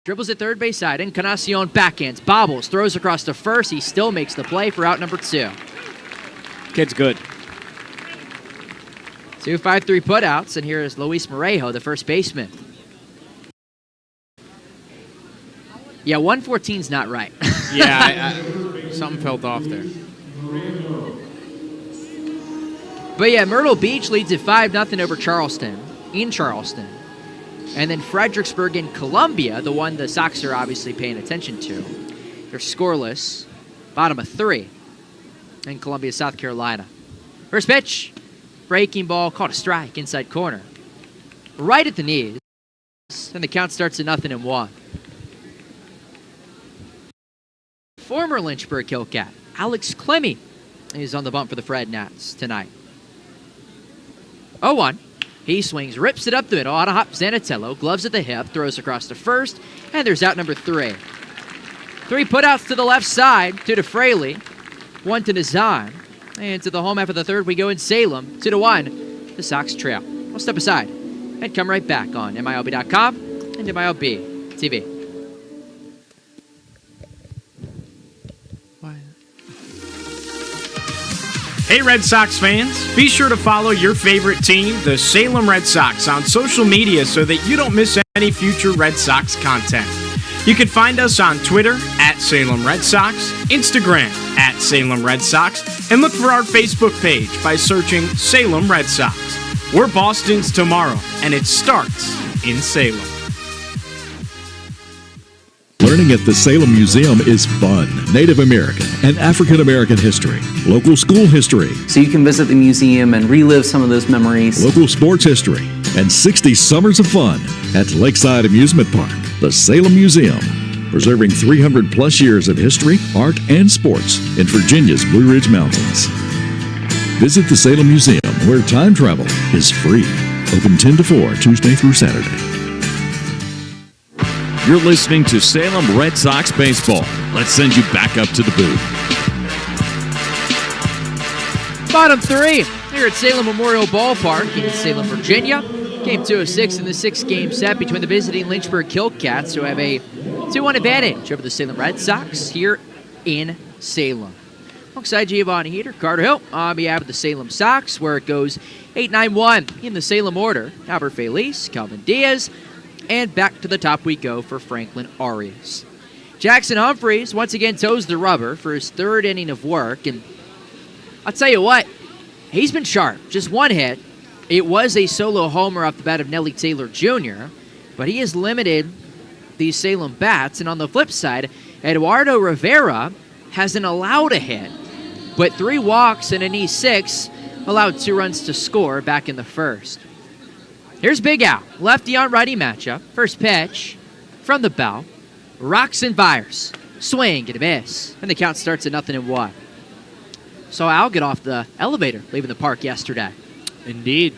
Dribbles at third base side. Encarnacion backhands, bobbles, throws across to first. He still makes the play for out number 2. Kid's good. 2-5-3 putouts, and here is Luis Morejo, the first baseman. Yeah, 114's not right. Yeah, something felt off there. But yeah, Myrtle Beach leads at 5-0 over Charleston, in Charleston. And then Fredericksburg and Columbia, the one the Sox are obviously paying attention to. They're scoreless, bottom of 3 in Columbia, South Carolina. First pitch, breaking ball, caught a strike, inside corner. Right at the knees, and the count starts at 0-1. Former Lynchburg Hillcat, Alex Clemmy, is on the bump for the Fred Nats tonight. 0-1. He swings, rips it up the middle, on a hop Zanatello, gloves at the hip, throws across to first, and there's out number 3. 3 putouts to the left side, 2 to Fraley, 1 to Nazan. And to the home half of the third, we go in Salem, 2-1. The Sox trail. We'll step aside and come right back on MILB.com and MILB TV. Hey Red Sox fans, be sure to follow your favorite team, the Salem Red Sox, on social media so that you don't miss any future Red Sox content. You can find us on Twitter at Salem Red Sox, Instagram at Salem Red Sox, and look for our Facebook page by searching Salem Red Sox. We're Boston's tomorrow, and it starts in Salem. Learning at the Salem Museum is fun. Native American and African American history, local school history, So you can visit the museum and relive some of those memories. local sports history, and 60 summers of fun at Lakeside Amusement Park. The Salem Museum, preserving 300 plus years of history, art, and sports in Virginia's Blue Ridge Mountains. Visit the Salem Museum, where time travel is free. Open 10 to 4, Tuesday through Saturday. You're listening to Salem Red Sox Baseball. Let's send you back up to the booth. Bottom 3 here at Salem Memorial Ballpark in Salem, Virginia. Game 2 of 6 in the 6-game set between the visiting Lynchburg Hillcats, who have a 2-1 advantage over the Salem Red Sox here in Salem. Alongside Giovanni Heater, Carter Hill on behalf of the Salem Sox, where it goes 8-9-1 in the Salem order. Albert Feliz, Calvin Diaz, and back to the top we go for Franklin Arias. Jackson Humphreys once again toes the rubber for his 3rd inning of work, and I'll tell you what, he's been sharp. Just 1 hit. It was a solo homer off the bat of Nelly Taylor Jr., but he has limited these Salem bats, and on the flip side, Eduardo Rivera hasn't allowed a hit, but 3 walks and an E6 allowed 2 runs to score back in the first. Here's Big Al, lefty on righty matchup. First pitch from the bell. Rocks and fires. Swing and a miss. And the count starts at 0-1. Saw Al get off the elevator leaving the park yesterday. Indeed.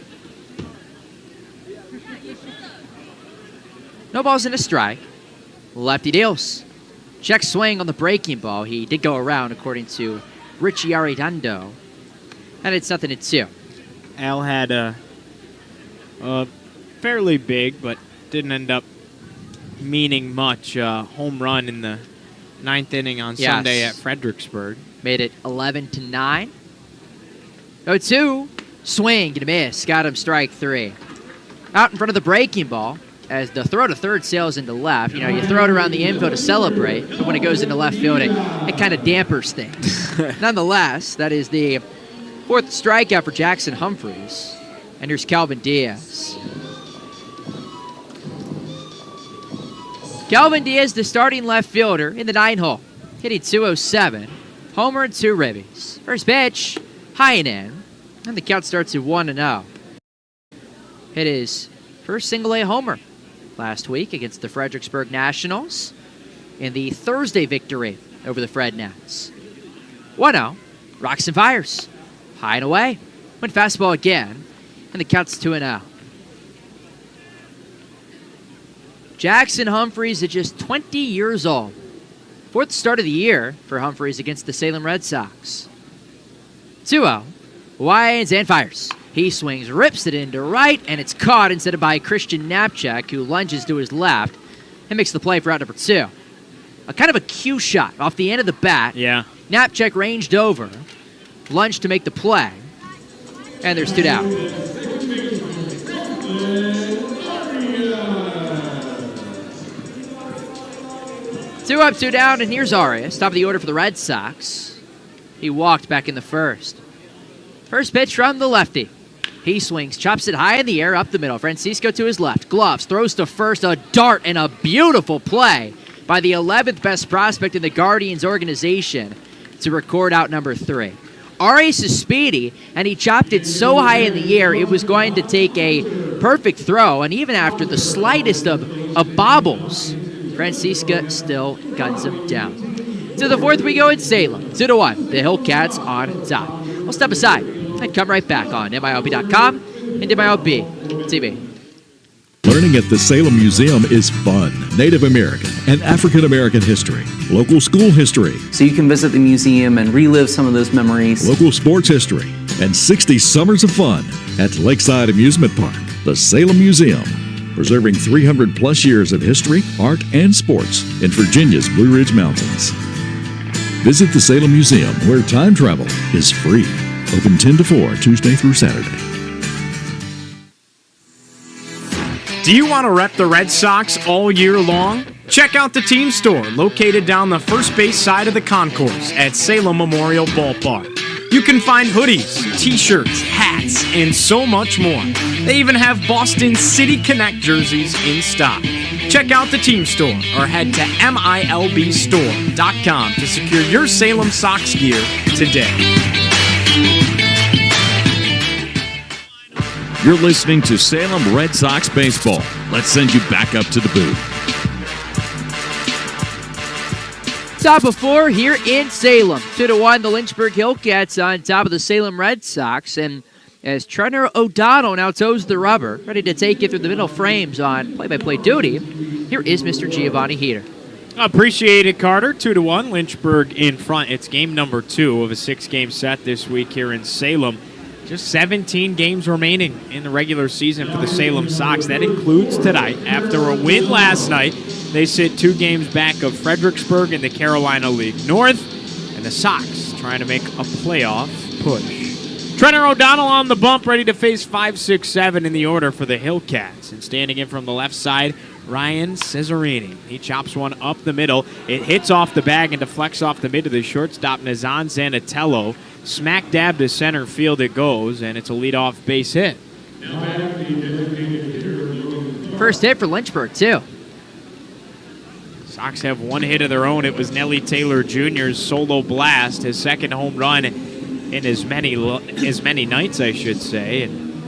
No balls and a strike. Lefty deals. Check swing on the breaking ball. He did go around according to Richie Arredondo. And it's 0-2. Al had a fairly big, but didn't end up meaning much, home run in the 9th inning on Sunday at Fredericksburg. Made it 11-9. 0-2. Swing and a miss. Got him strike 3. Out in front of the breaking ball as the throw to third sails into left. You know, you throw it around the infield to celebrate, but when it goes into left field, it kind of dampers things. Nonetheless, that is the 4th strikeout for Jackson Humphreys. And here's Calvin Diaz. Calvin Diaz, the starting left fielder in the 9-hole, hitting .207. Homer and 2 ribbies. First pitch, high and in. And the count starts at 1-0. Hit his first single-A homer last week against the Fredericksburg Nationals in the Thursday victory over the Fred Nats. 1-0. Rocks and fires. High and away. Went fastball again. And the count's 2-0. Jackson Humphreys at just 20 years old. 4th start of the year for Humphreys against the Salem Red Sox. 2-0. Winds and fires. He swings, rips it into right, and it's caught instead of by Christian Knapchak, who lunges to his left. He makes the play for out number 2. A kind of a cue shot off the end of the bat. Yeah. Knapcheck ranged over, lunged to make the play, and there's 2 down. Two up, 2 down, and here's Arias, top of the order for the Red Sox. He walked back in the first. First pitch from the lefty. He swings, chops it high in the air, up the middle. Francisco to his left, gloves, throws to first, a dart, and a beautiful play by the 11th best prospect in the Guardians organization to record out number 3. Arias is speedy, and he chopped it so high in the air it was going to take a perfect throw, and even after the slightest of bobbles, Francisco still guns him down. To the 4th we go in Salem, 2-1. The Hillcats on top. We'll step aside and come right back on MILB.com and MILB TV. Learning at the Salem Museum is fun. Native American and African American history, local school history, So you can visit the museum and relive some of those memories. local sports history, and 60 summers of fun at Lakeside Amusement Park. The Salem Museum, preserving 300 plus years of history, art, and sports in Virginia's Blue Ridge Mountains. Visit the Salem Museum, where time travel is free. Open 10 to 4, Tuesday through Saturday. Do you want to rep the Red Sox all year long? Check out the team store located down the first base side of the concourse at Salem Memorial Ballpark. You can find hoodies, t-shirts, hats, and so much more. They even have Boston City Connect jerseys in stock. Check out the team store or head to MILBstore.com to secure your Salem Sox gear today. You're listening to Salem Red Sox Baseball. Let's send you back up to the booth. Top of 4 here in Salem. 2-1, the Lynchburg Hillcats on top of the Salem Red Sox. And as Trenner O'Donnell now toes the rubber, ready to take you through the middle frames on play-by-play duty, here is Mr. Giovanni Heater. Appreciate it, Carter. 2-1, Lynchburg in front. It's game number 2 of a 6-game set this week here in Salem. Just 17 games remaining in the regular season for the Salem Sox. That includes tonight. After a win last night, they sit 2 games back of Fredericksburg in the Carolina League North, and the Sox trying to make a playoff push. Trenner O'Donnell on the bump, ready to face 5, 6, 7 in the order for the Hillcats. And standing in from the left side, Ryan Cesarini. He chops one up the middle. It hits off the bag and deflects off the mid to the shortstop, Nazan Zanatello. Smack dab to center field it goes, and it's a leadoff base hit. First hit for Lynchburg, too. Sox have 1 hit of their own. It was Nelly Taylor Jr.'s solo blast, his second home run in as many nights, I should say. And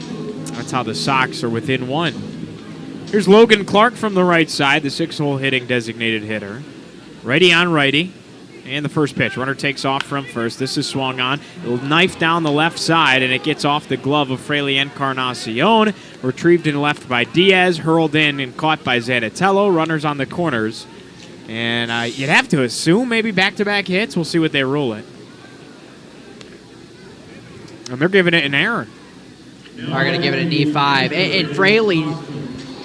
that's how the Sox are within 1. Here's Logan Clark from the right side, the 6-hole hitting designated hitter. Righty on righty. And the first pitch. Runner takes off from first. This is swung on. It'll knife down the left side, and it gets off the glove of Fraley Encarnacion. Retrieved and left by Diaz. Hurled in and caught by Zanatello. Runners on the corners. And you'd have to assume maybe back-to-back hits. We'll see what they rule it. And they're giving it an error. Are going to give it a D5. And Fraley,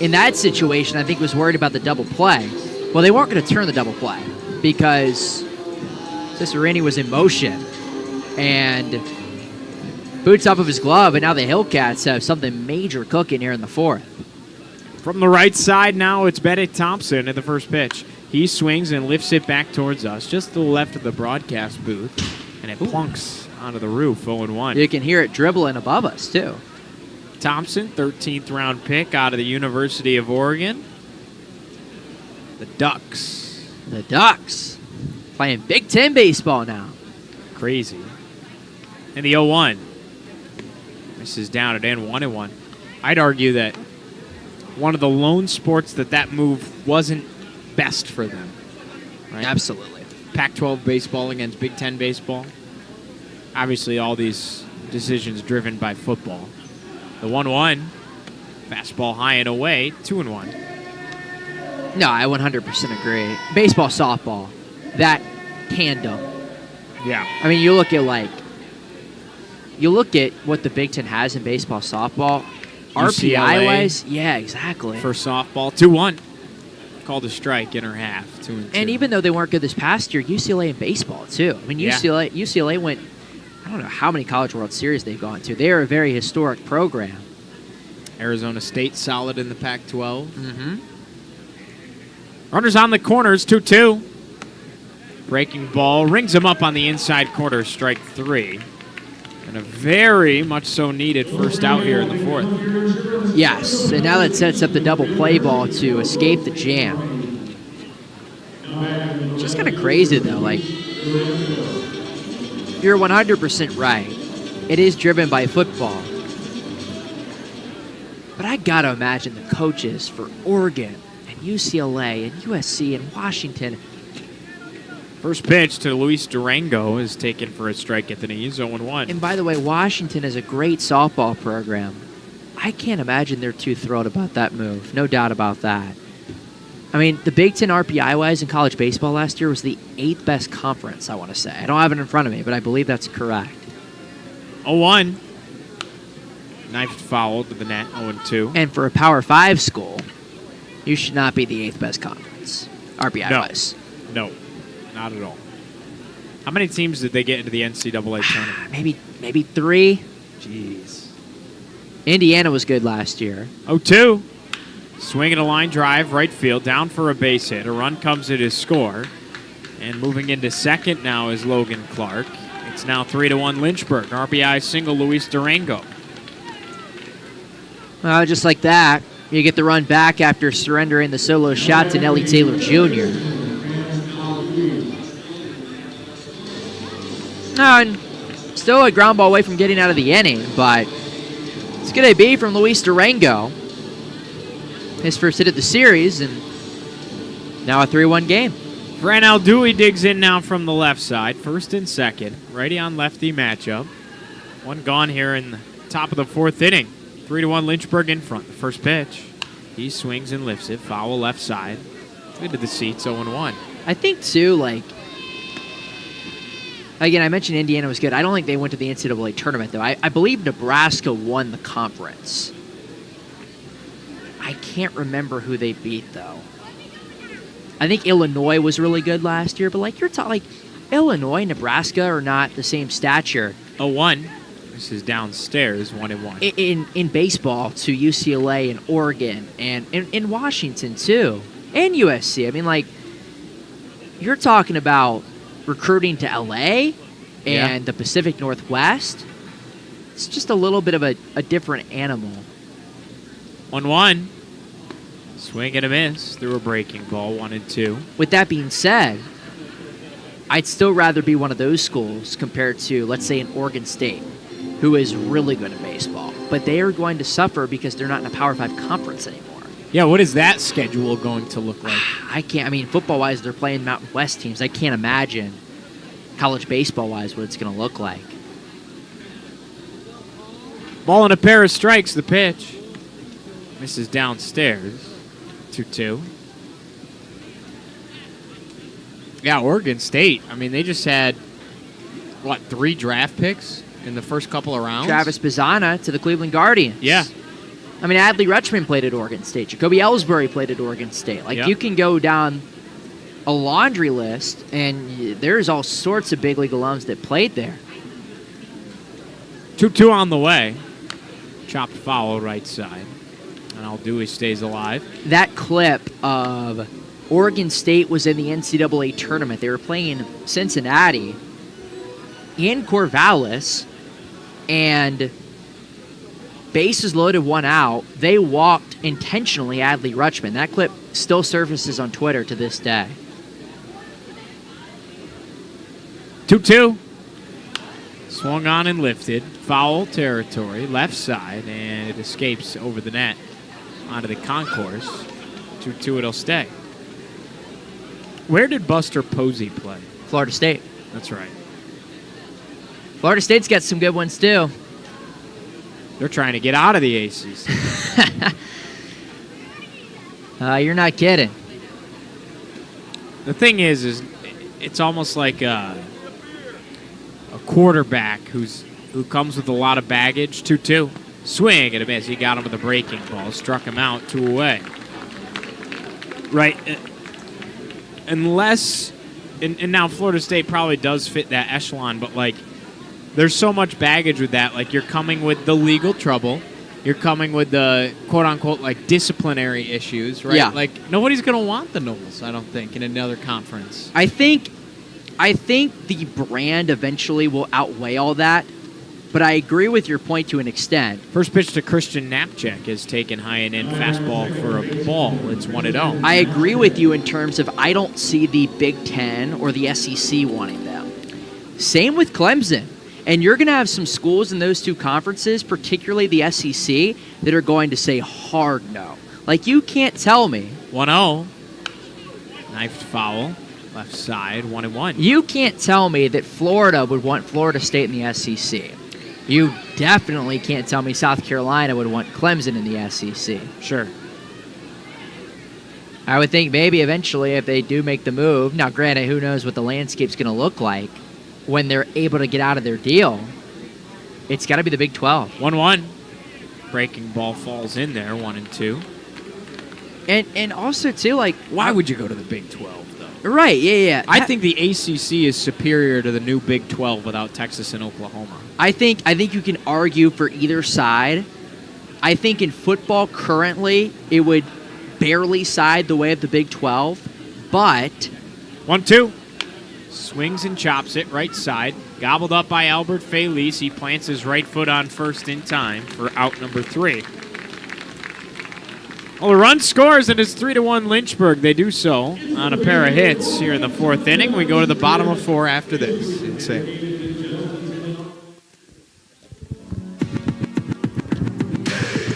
in that situation, I think was worried about the double play. Well, they weren't going to turn the double play because Cesarini was in motion and boots off of his glove, and now the Hillcats have something major cooking here in the 4th. From the right side now, it's Bennett Thompson at the first pitch. He swings and lifts it back towards us, just to the left of the broadcast booth, and it plunks onto the roof, 0-1. You can hear it dribbling above us, too. Thompson, 13th round pick out of the University of Oregon. The Ducks. The Ducks playing Big Ten baseball now. Crazy. And the 0-1. This is down at end 1-1. I'd argue that one of the lone sports that move wasn't best for them. Right? Absolutely. Pac-12 baseball against Big Ten baseball. Obviously, all these decisions driven by football. The 1-1. Fastball high and away. 2-1. No, I 100% agree. Baseball, softball, that tandem. Yeah. I mean, you look at what the Big Ten has in baseball, softball, RPI-wise. Yeah, exactly. For softball, 2-1. called a strike in her half, 2-2. And even though they weren't good this past year, UCLA in baseball, too. I mean, Yeah. UCLA went, I don't know how many College World Series they've gone to. They are a very historic program. Arizona State solid in the Pac-12. Mm-hmm. Runners on the corners, 2-2. Breaking ball, rings him up on the inside corner, strike 3. And a very much so needed first out here in the 4th. Yes, and now that sets up the double play ball to escape the jam. Just kind of crazy, though. Like, you're 100% right. It is driven by football. But I got to imagine the coaches for Oregon and UCLA and USC and Washington. First pitch to Luis Durango is taken for a strike at the knees, 0-1. And by the way, Washington is a great softball program. I can't imagine they're too thrilled about that move. No doubt about that. I mean, the Big Ten RPI-wise in college baseball last year was the 8th best conference, I want to say. I don't have it in front of me, but I believe that's correct. 0-1. Knifed foul to the net, 0-2. And for a Power 5 school, you should not be the 8th best conference, RPI-wise. No, not at all. How many teams did they get into the NCAA tournament? Maybe 3. Jeez. Indiana was good last year. 0-2. Swinging a line drive, right field, down for a base hit. A run comes at his score. And moving into second now is Logan Clark. It's now 3-1 Lynchburg. RBI single Luis Durango. Just like that, you get the run back after surrendering the solo shot to Nelly Taylor Jr. And still a ground ball away from getting out of the inning, but it's going to be from Luis Durango. His first hit of the series, and now a 3-1 game. Fran Aldui digs in now from the left side. First and second. Righty on lefty matchup. One gone here in the top of the 4th inning. 3-1 Lynchburg in front. The first pitch. He swings and lifts it. Foul left side. Into the seats, 0-1. I think, too, like, again, I mentioned Indiana was good. I don't think they went to the NCAA tournament, though. I believe Nebraska won the conference. I can't remember who they beat, though. I think Illinois was really good last year, but like you're talking, like Illinois, Nebraska are not the same stature. 0-1. This is downstairs, 1-1. In baseball to UCLA and Oregon and in Washington too, and USC. I mean, like you're talking about recruiting to LA and the Pacific Northwest. It's just a little bit of a different animal. 1-1. Swing and a miss through a breaking ball, 1-2. With that being said, I'd still rather be one of those schools compared to, let's say, an Oregon State, who is really good at baseball. But they are going to suffer because they're not in a Power 5 conference anymore. Yeah, what is that schedule going to look like? I mean, football-wise, they're playing Mountain West teams. I can't imagine college baseball-wise what it's going to look like. Ball and a pair of strikes, the pitch. Misses downstairs. 2-2. Yeah, Oregon State. I mean, they just had, 3 draft picks in the first couple of rounds? Travis Pizzana to the Cleveland Guardians. Yeah. I mean, Adley Rutschman played at Oregon State. Jacoby Ellsbury played at Oregon State. You can go down a laundry list, and there's all sorts of big league alums that played there. 2-2 on the way. Chopped foul right side. And Aldui stays alive. That clip of Oregon State was in the NCAA tournament. They were playing Cincinnati in Corvallis, and bases loaded, 1 out. They walked intentionally Adley Rutschman. That clip still surfaces on Twitter to this day. 2-2. Swung on and lifted. Foul territory, left side, and it escapes over the net onto the concourse. 2-2, it'll stay. Where did Buster Posey play? Florida State. That's right. Florida State's got some good ones, too. They're trying to get out of the Aces. You're not kidding. The thing is it's almost like a quarterback who comes with a lot of baggage. 2-2. Swing and a miss. He got him with a breaking ball. Struck him out. 2 away. Right. Unless, and now Florida State probably does fit that echelon, but, like, there's so much baggage with that. Like, you're coming with the legal trouble. You're coming with the quote-unquote, like, disciplinary issues, right? Yeah. Like, nobody's going to want the Noles, I don't think, in another conference. I think the brand eventually will outweigh all that, but I agree with your point to an extent. First pitch to Christian Knapczyk is taken high and in, fastball for a ball. It's 1-0. I agree with you in terms of I don't see the Big Ten or the SEC wanting them. Same with Clemson. And you're going to have some schools in those two conferences, particularly the SEC, that are going to say hard no. Like, you can't tell me. 1-0. Knifed foul. Left side. 1-1. You can't tell me that Florida would want Florida State in the SEC. You definitely can't tell me South Carolina would want Clemson in the SEC. Sure. I would think maybe eventually if they do make the move, now granted, who knows what the landscape's going to look like when they're able to get out of their deal, it's got to be the Big 12. 1-1. Breaking ball falls in there, 1-2. And also, too, like... Why would you go to the Big 12, though? Right, yeah. I think the ACC is superior to the new Big 12 without Texas and Oklahoma. I think you can argue for either side. I think in football currently, it would barely side the way of the Big 12, but... 1-2. Swings and chops it right side. Gobbled up by Albert Felice. He plants his right foot on first in time for out number 3. Well, the run scores, and it's 3-1 Lynchburg. They do so on a pair of hits here in the 4th inning. We go to the bottom of 4 after this. Insane.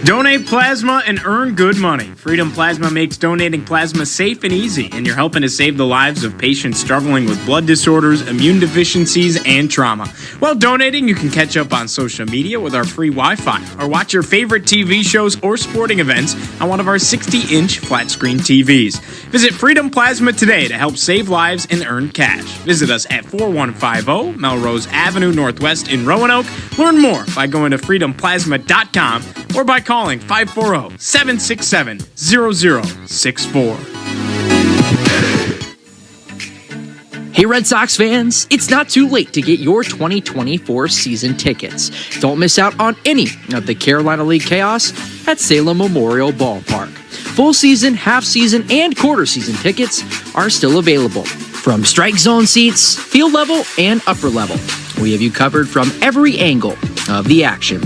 Donate plasma and earn good money. Freedom Plasma makes donating plasma safe and easy, and you're helping to save the lives of patients struggling with blood disorders, immune deficiencies, and trauma. While donating, you can catch up on social media with our free Wi-Fi, or watch your favorite TV shows or sporting events on one of our 60-inch flat-screen TVs. Visit Freedom Plasma today to help save lives and earn cash. Visit us at 4150 Melrose Avenue Northwest in Roanoke. Learn more by going to freedomplasma.com or by calling 540-767-0064. Hey Red Sox fans, it's not too late to get your 2024 season tickets. Don't miss out on any of the Carolina League chaos at Salem Memorial Ballpark. Full season, half season, and quarter season tickets are still available. From strike zone seats, field level, and upper level, we have you covered from every angle of the action.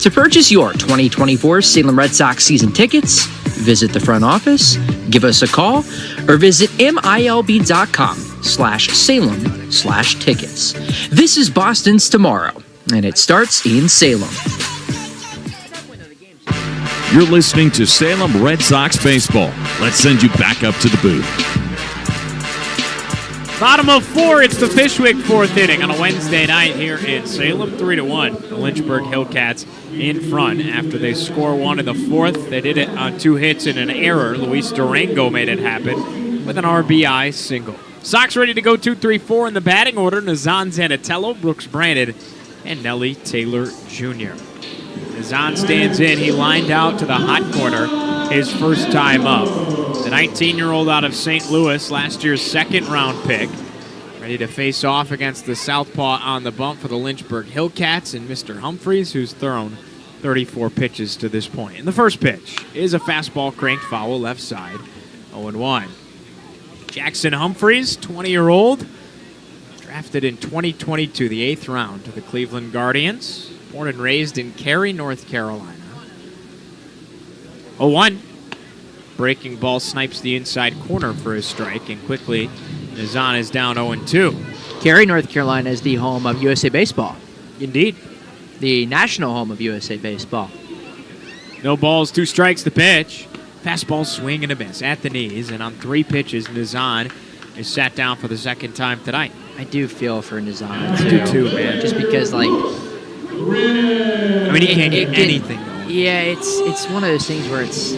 To purchase your 2024 Salem Red Sox season tickets, visit the front office, give us a call, or visit milb.com/Salem/tickets. This is Boston's tomorrow, and it starts in Salem. You're listening to Salem Red Sox baseball. Let's send you back up to the booth. Bottom of 4, it's the Fishwick 4th inning on a Wednesday night here in Salem. 3-1. The Lynchburg Hillcats in front after they score one in the 4th. They did it on 2 hits and an error. Luis Durango made it happen with an RBI single. Sox ready to go 2-3-4 in the batting order. Nazan Zanatello, Brooks Brandon, and Nelly Taylor Jr. Nazan stands in. He lined out to the hot corner his first time up. The 19-year-old out of St. Louis, last year's second-round pick, ready to face off against the southpaw on the bump for the Lynchburg Hillcats and Mr. Humphreys, who's thrown 34 pitches to this point. And the first pitch is a fastball cranked foul left side, 0-1. Jackson Humphreys, 20-year-old, drafted in 2022, the 8th round to the Cleveland Guardians, born and raised in Cary, North Carolina. 0-1. Breaking ball snipes the inside corner for his strike, and quickly Nazan is down 0-2. Cary, North Carolina is the home of USA Baseball. Indeed. The national home of USA Baseball. No balls, 2 strikes, the pitch. Fastball swing and a miss at the knees, and on 3 pitches, Nazan is sat down for the second time tonight. I do feel for Nazan, I do too, man. Just because, like... I mean, he can't get anything going. Yeah, it's one of those things where it's...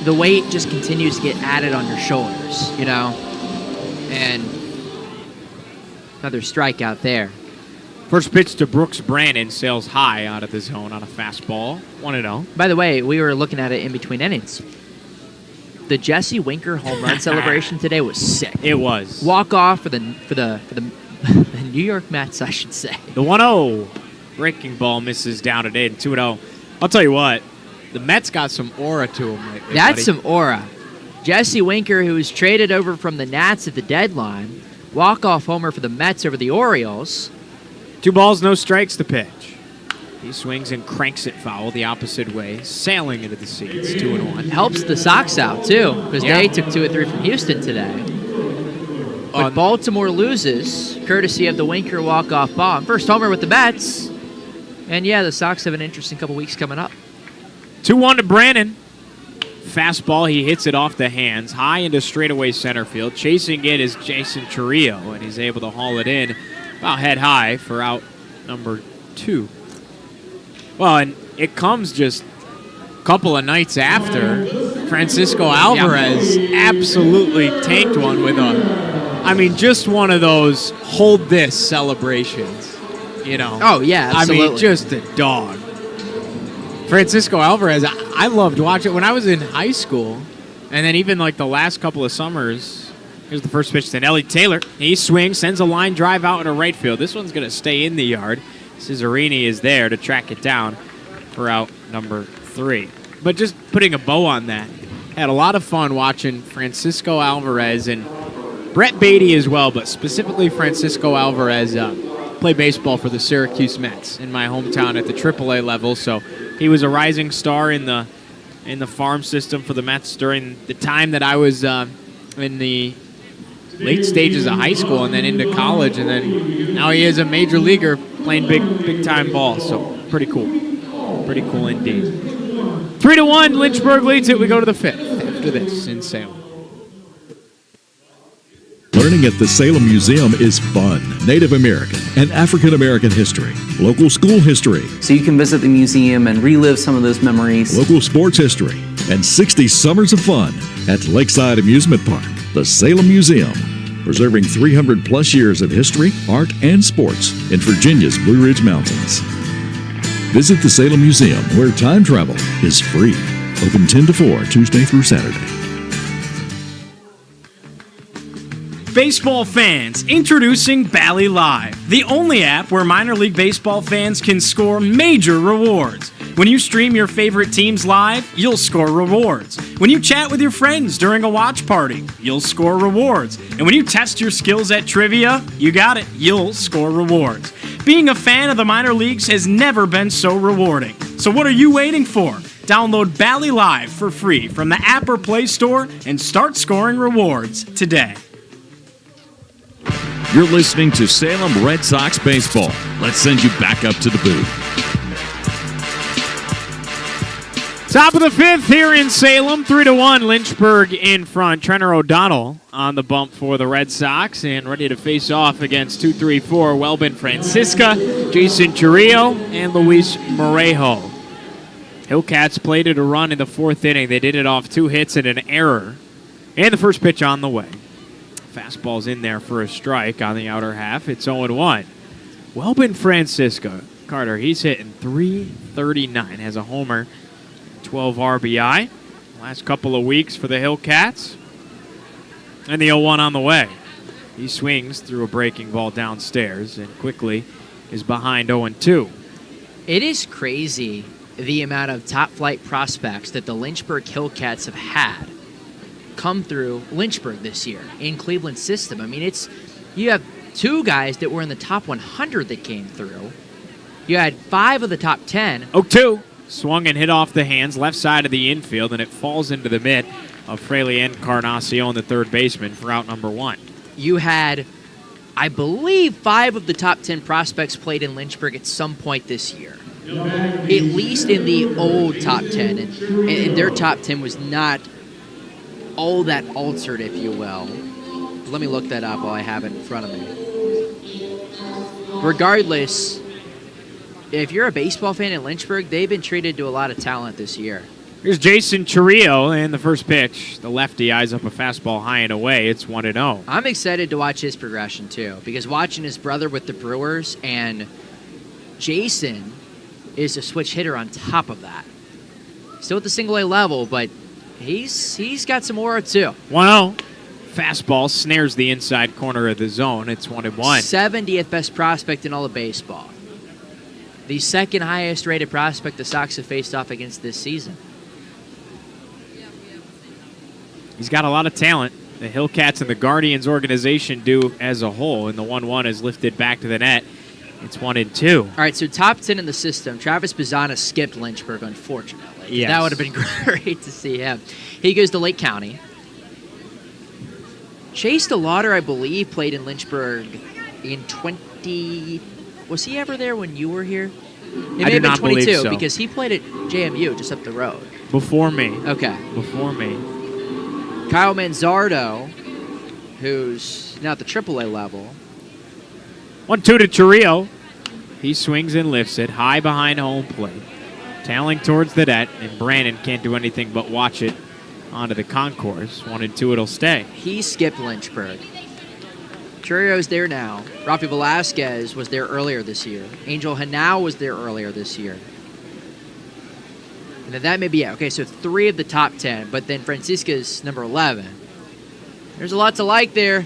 the weight just continues to get added on your shoulders, you know? And another strikeout there. First pitch to Brooks Brandon sails high out of the zone on a fastball. 1-0. By the way, we were looking at it in between innings. the Jesse Winker home run celebration today was sick. It was. Walk off for the the New York Mets, I should say. The 1-0 breaking ball misses down today, and 2-0. I'll tell you what, the Mets got some aura to them lately, That's buddy. some aura. Jesse Winker, who was traded over from the Nats at the deadline, walk-off homer for the Mets over the Orioles. 2 balls, no strikes to pitch. He swings and cranks it foul the opposite way, sailing into the seats, 2-1. Helps the Sox out, too, because Yeah. they took 2 of 3 from Houston today. But Baltimore loses, courtesy of the Winker walk-off bomb. First homer with the Mets. And, yeah, the Sox have an interesting couple weeks coming up. 2-1 to Brannon. Fastball, he hits it off the hands, high into straightaway center field. Chasing it is Jason Churrillo, and he's able to haul it in about head high for out number 2. Well, and it comes just a couple of nights after Francisco Alvarez absolutely tanked one with just one of those hold this celebrations, you know. Oh, yeah, absolutely. I mean, just a dog. Francisco Alvarez, I loved watching it when I was in high school, and then even like the last couple of summers. Here's the first pitch to Nelly Taylor. He swings, sends a line drive out into right field. This one's going to stay in the yard. Cesarini is there to track it down for out number 3. But just putting a bow on that, had a lot of fun watching Francisco Alvarez and Brett Beatty as well, but specifically Francisco Alvarez play baseball for the Syracuse Mets in my hometown at the AAA level. So he was a rising star in the farm system for the Mets during the time that I was in the late stages of high school and then into college, and then now he is a major leaguer playing big time ball. So pretty cool indeed. 3-1, Lynchburg leads it. We go to the 5th after this in Salem. Learning at the Salem Museum is fun. Native American and African American history, local school history, So you can visit the museum and relive some of those memories. local sports history, and 60 summers of fun at Lakeside Amusement Park, the Salem Museum, preserving 300 plus years of history, art, and sports in Virginia's Blue Ridge Mountains. Visit the Salem Museum, where time travel is free. Open 10 to 4, Tuesday through Saturday. Baseball fans, introducing Bally Live, the only app where minor league baseball fans can score major rewards. When you stream your favorite teams live, you'll score rewards. When you chat with your friends during a watch party, you'll score rewards. And when you test your skills at trivia, you got it, you'll score rewards. Being a fan of the minor leagues has never been so rewarding. So what are you waiting for? Download Bally Live for free from the app or Play Store and start scoring rewards today. You're listening to Salem Red Sox Baseball. Let's send you back up to the booth. Top of the 5th here in Salem, 3-1, Lynchburg in front. Trenner O'Donnell on the bump for the Red Sox and ready to face off against 2-3-4 Welbin Francisca, Jason Churrillo, and Luis Morejo. Hillcats played it a run in the 4th inning. They did it off 2 hits and an error. And the first pitch on the way. Fastball's in there for a strike on the outer half. It's 0-1. Welbin Francisco, Carter, he's hitting .339, has a homer, 12 RBI. Last couple of weeks for the Hillcats. And the 0-1 on the way. He swings through a breaking ball downstairs and quickly is behind 0-2. It is crazy the amount of top-flight prospects that the Lynchburg Hillcats have had come through Lynchburg this year in Cleveland's system. I mean, you have 2 guys that were in the top 100 that came through. You had 5 of the top 10. 0-2. Swung and hit off the hands, left side of the infield, and it falls into the mitt of Fraley Encarnacion, the third baseman, for out number 1. You had, I believe, 5 of the top 10 prospects played in Lynchburg at some point this year. At least in the old top 10. And their top 10 was not all that altered, if you will. Let me look that up while I have it in front of me. Regardless, if you're a baseball fan in Lynchburg, they've been treated to a lot of talent this year. Here's Jason Churrillo, and the first pitch. The lefty eyes up a fastball high and away. It's 1-0. I'm excited to watch his progression, too, because watching his brother with the Brewers and Jason is a switch hitter on top of that. Still at the single-A level, but He's got some aura too. 1-0. Fastball snares the inside corner of the zone. It's 1-1. 70th best prospect in all of baseball. The second highest rated prospect the Sox have faced off against this season. He's got a lot of talent. The Hillcats and the Guardians organization do as a whole, and the 1-1 is lifted back to the net. It's 1-2. All right, so top 10 in the system. Travis Bazzana skipped Lynchburg, unfortunately. Yes. That would have been great to see him. He goes to Lake County. Chase DeLauder, I believe, played in Lynchburg in 20... Was he ever there when you were here? It may have been 22 so. because he played at JMU just up the road. Before me. Okay. Before me. Kyle Manzardo, who's now at the AAA level. 1-2 to Chirrillo. He swings and lifts it high behind home plate. Tailing towards the net, and Brandon can't do anything but watch it onto the concourse. 1-2, it'll stay. He skipped Lynchburg. Churrio's there now. Rafi Velasquez was there earlier this year. Angel Hanau was there earlier this year. And then that may be it. Okay, so 3 of the top 10, but then Francisca's number 11. There's a lot to like there.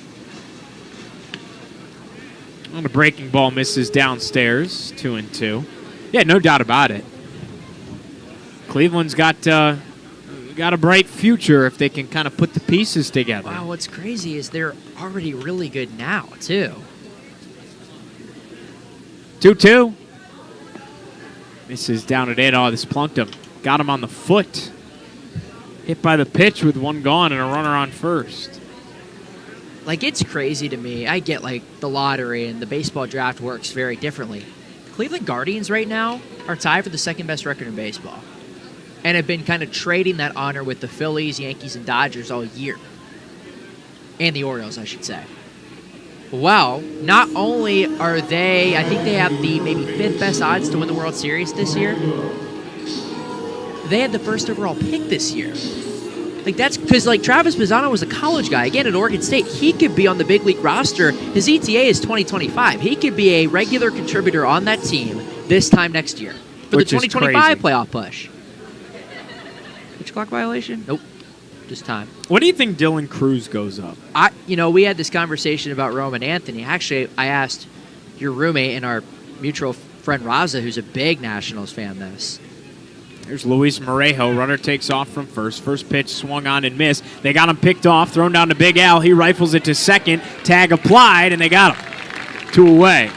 On the breaking ball misses downstairs. 2-2. Yeah, no doubt about it. Cleveland's got a bright future if they can kind of put the pieces together. Wow, what's crazy is they're already really good now, too. 2-2. Misses down at it. Oh, this plunked him. Got him on the foot. Hit by the pitch with 1 gone and a runner on first. Like, it's crazy to me. I get, like, the lottery and the baseball draft works very differently. Cleveland Guardians right now are tied for the second best record in baseball and have been kind of trading that honor with the Phillies, Yankees, and Dodgers all year. And the Orioles, I should say. Well, not only are they, I think they have the maybe 5th best odds to win the World Series this year. They had the first overall pick this year. Like, that's because, like, Travis Bazzana was a college guy, again, at Oregon State. He could be on the big league roster. His ETA is 2025. He could be a regular contributor on that team this time next year for the 2025 playoff push. Pitch clock violation? Nope. Just time. What do you think Dylan Cruz goes up? We had this conversation about Roman Anthony. Actually, I asked your roommate and our mutual friend Raza, who's a big Nationals fan, this. There's Luis Morejo. Runner takes off from first. First pitch swung on and missed. They got him picked off, thrown down to Big Al. He rifles it to second. Tag applied, and they got him. 2 away.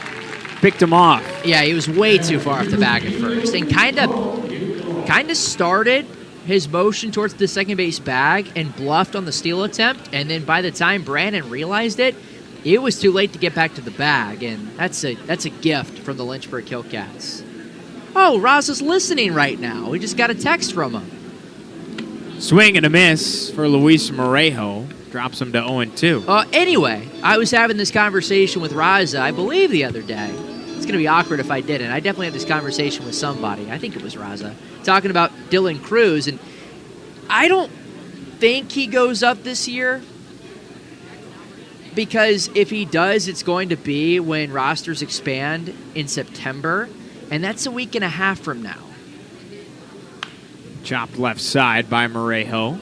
Picked him off. Yeah, he was way too far off the bag at first. And kind of started his motion towards the second base bag and bluffed on the steal attempt. And then by the time Brandon realized it, it was too late to get back to the bag. And that's a gift from the Lynchburg Hillcats. Oh, Raza's listening right now. We just got a text from him. Swing and a miss for Luis Morejo. Drops him to 0-2. Anyway, I was having this conversation with Raza, I believe, the other day. It's going to be awkward if I didn't. I definitely had this conversation with somebody. I think it was Raza. Talking about Dylan Cruz. And I don't think he goes up this year. Because if he does, it's going to be when rosters expand in September. And that's a week and a half from now. Chopped left side by Morejo.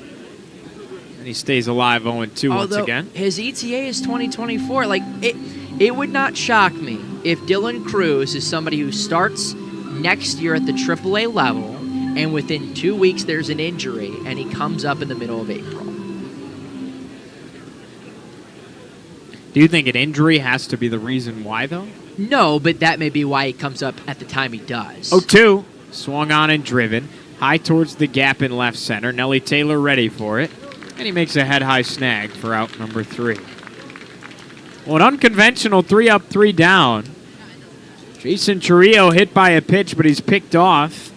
And he stays alive 0-2 once again. His ETA is 2024. Like, it would not shock me if Dylan Cruz is somebody who starts next year at the AAA level, and within 2 weeks there's an injury, and he comes up in the middle of April. Do you think an injury has to be the reason why, though? No, but that may be why he comes up at the time he does. 0-2. Swung on and driven. High towards the gap in left center. Nelly Taylor ready for it. And he makes a head-high snag for out number 3. Well, an unconventional 3 up, 3 down. Jason Chirrillo hit by a pitch, but he's picked off.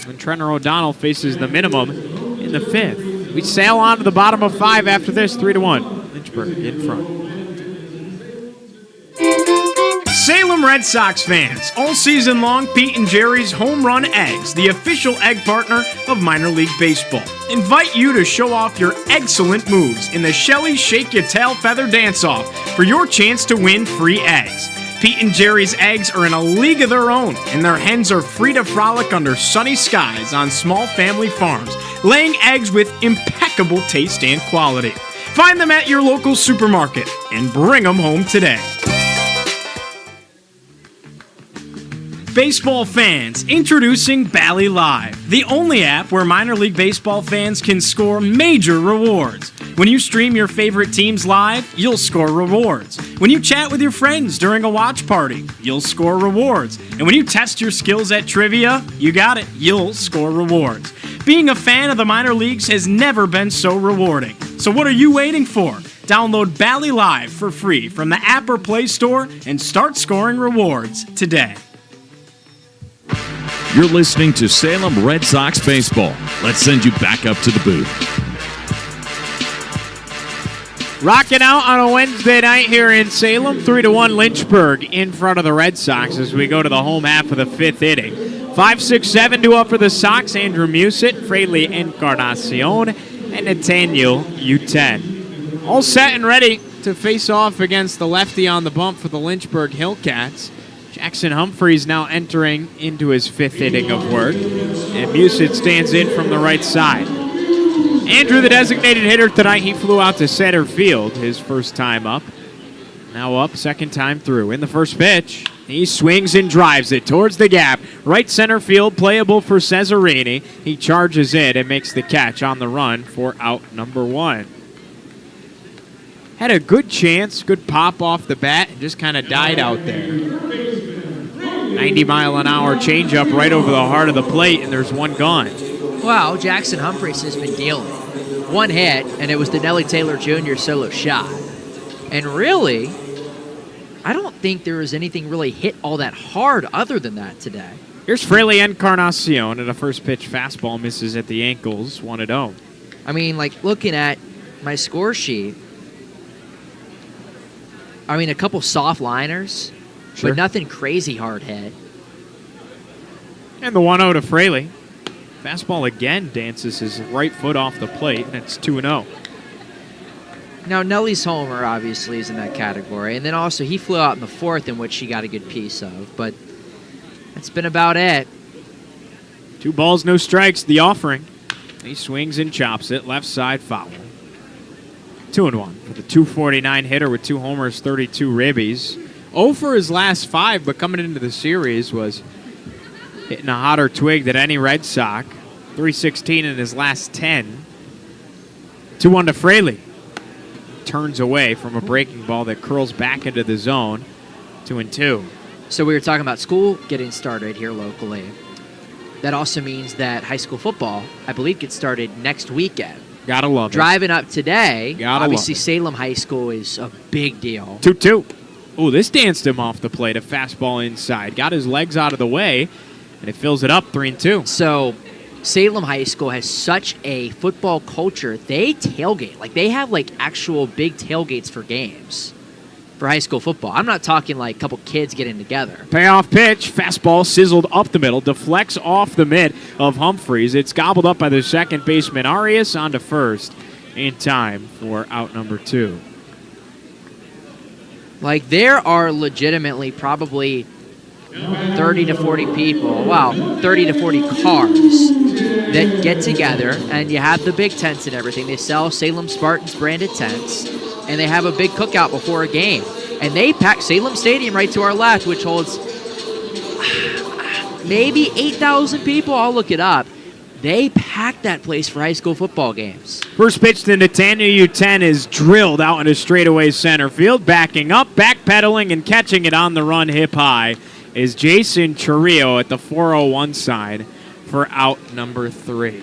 And Trenton O'Donnell faces the minimum in the 5th. We sail on to the bottom of 5 after this, 3-1. Lynchburg in front. Salem Red Sox fans, all season long, Pete and Jerry's Home Run Eggs, the official egg partner of minor league baseball, invite you to show off your excellent moves in the Shelly Shake Your Tail Feather Dance-Off for your chance to win free eggs. Pete and Jerry's eggs are in a league of their own, and their hens are free to frolic under sunny skies on small family farms, laying eggs with impeccable taste and quality. Find them at your local supermarket and bring them home today. Baseball fans, introducing Bally Live, the only app where minor league baseball fans can score major rewards. When you stream your favorite teams live, you'll score rewards. When you chat with your friends during a watch party, you'll score rewards. And when you test your skills at trivia, you got it, you'll score rewards. Being a fan of the minor leagues has never been so rewarding. So what are you waiting for? Download Bally Live for free from the app or Play Store and start scoring rewards today. You're listening to Salem Red Sox Baseball. Let's send you back up to the booth. Rocking out on a Wednesday night here in Salem. 3-1 Lynchburg in front of the Red Sox as we go to the home half of the fifth inning. 5-6-7 due up for the Sox. Andrew Musit, Fraley Encarnacion, and Nathaniel U10. All set and ready to face off against the lefty on the bump for the Lynchburg Hillcats. Jackson Humphreys now entering into his fifth inning of work, and Musit stands in from the right side. Andrew, the designated hitter tonight, he flew out to center field his first time up. Now up, second time through. In the first pitch, he swings and drives it towards the gap. Right center field, playable for Cesarini. He charges in and makes the catch on the run for out number one. Had a good chance, good pop off the bat, and just kind of died out there. 90-mile-an-hour changeup right over the heart of the plate, and there's one gone. Well, Jackson Humphreys has been dealing. One hit, and it was the Nellie Taylor Jr. solo shot. And really, I don't think there was anything really hit all that hard other than that today. Here's Fraley Encarnacion, and a first pitch fastball misses at the ankles, 1-0. I mean, like, looking at my score sheet, I mean, a couple soft liners, Sure. but nothing crazy hard hit. And the 1-0 to Fraley. Fastball again dances his right foot off the plate, and it's 2-0. Now, Nellie's homer obviously is in that category. And then also he flew out in the fourth, in which he got a good piece of. But that's been about it. 2 balls, no strikes, the offering. He swings and chops it, left side foul. 2-1 for the 249 hitter with 2 homers, 32 ribbies. 0 for his last 5, but coming into the series was hitting a hotter twig than any Red Sox. 316 in his last 10. 2-1 to Fraley. Turns away from a breaking ball that curls back into the zone. 2-2. So we were talking about school getting started here locally. That also means that high school football, I believe, gets started next weekend. Gotta love it. Driving up today, Gotta obviously love it. Salem High School is a big deal. 2-2. Oh, this danced him off the plate. A fastball inside. Got his legs out of the way, and it fills it up 3-2. So Salem High School has such a football culture. They tailgate. Like, they have, like, actual big tailgates for games for high school football. I'm not talking, like, a couple kids getting together. Payoff pitch. Fastball sizzled up the middle. Deflects off the mid of Humphreys. It's gobbled up by the second baseman, Arias, onto first in time for out number 2. Like, there are legitimately probably 30 to 40 people, 30 to 40 cars that get together, and you have the big tents and everything. They sell Salem Spartans branded tents, and they have a big cookout before a game. And they pack Salem Stadium right to our left, which holds maybe 8,000 people. I'll look it up. They pack that place for high school football games. First pitch to Nathaniel U10 is drilled out into straightaway center field. Backing up, backpedaling, and catching it on the run hip high is Jason Churillo at the 401 side for out number 3.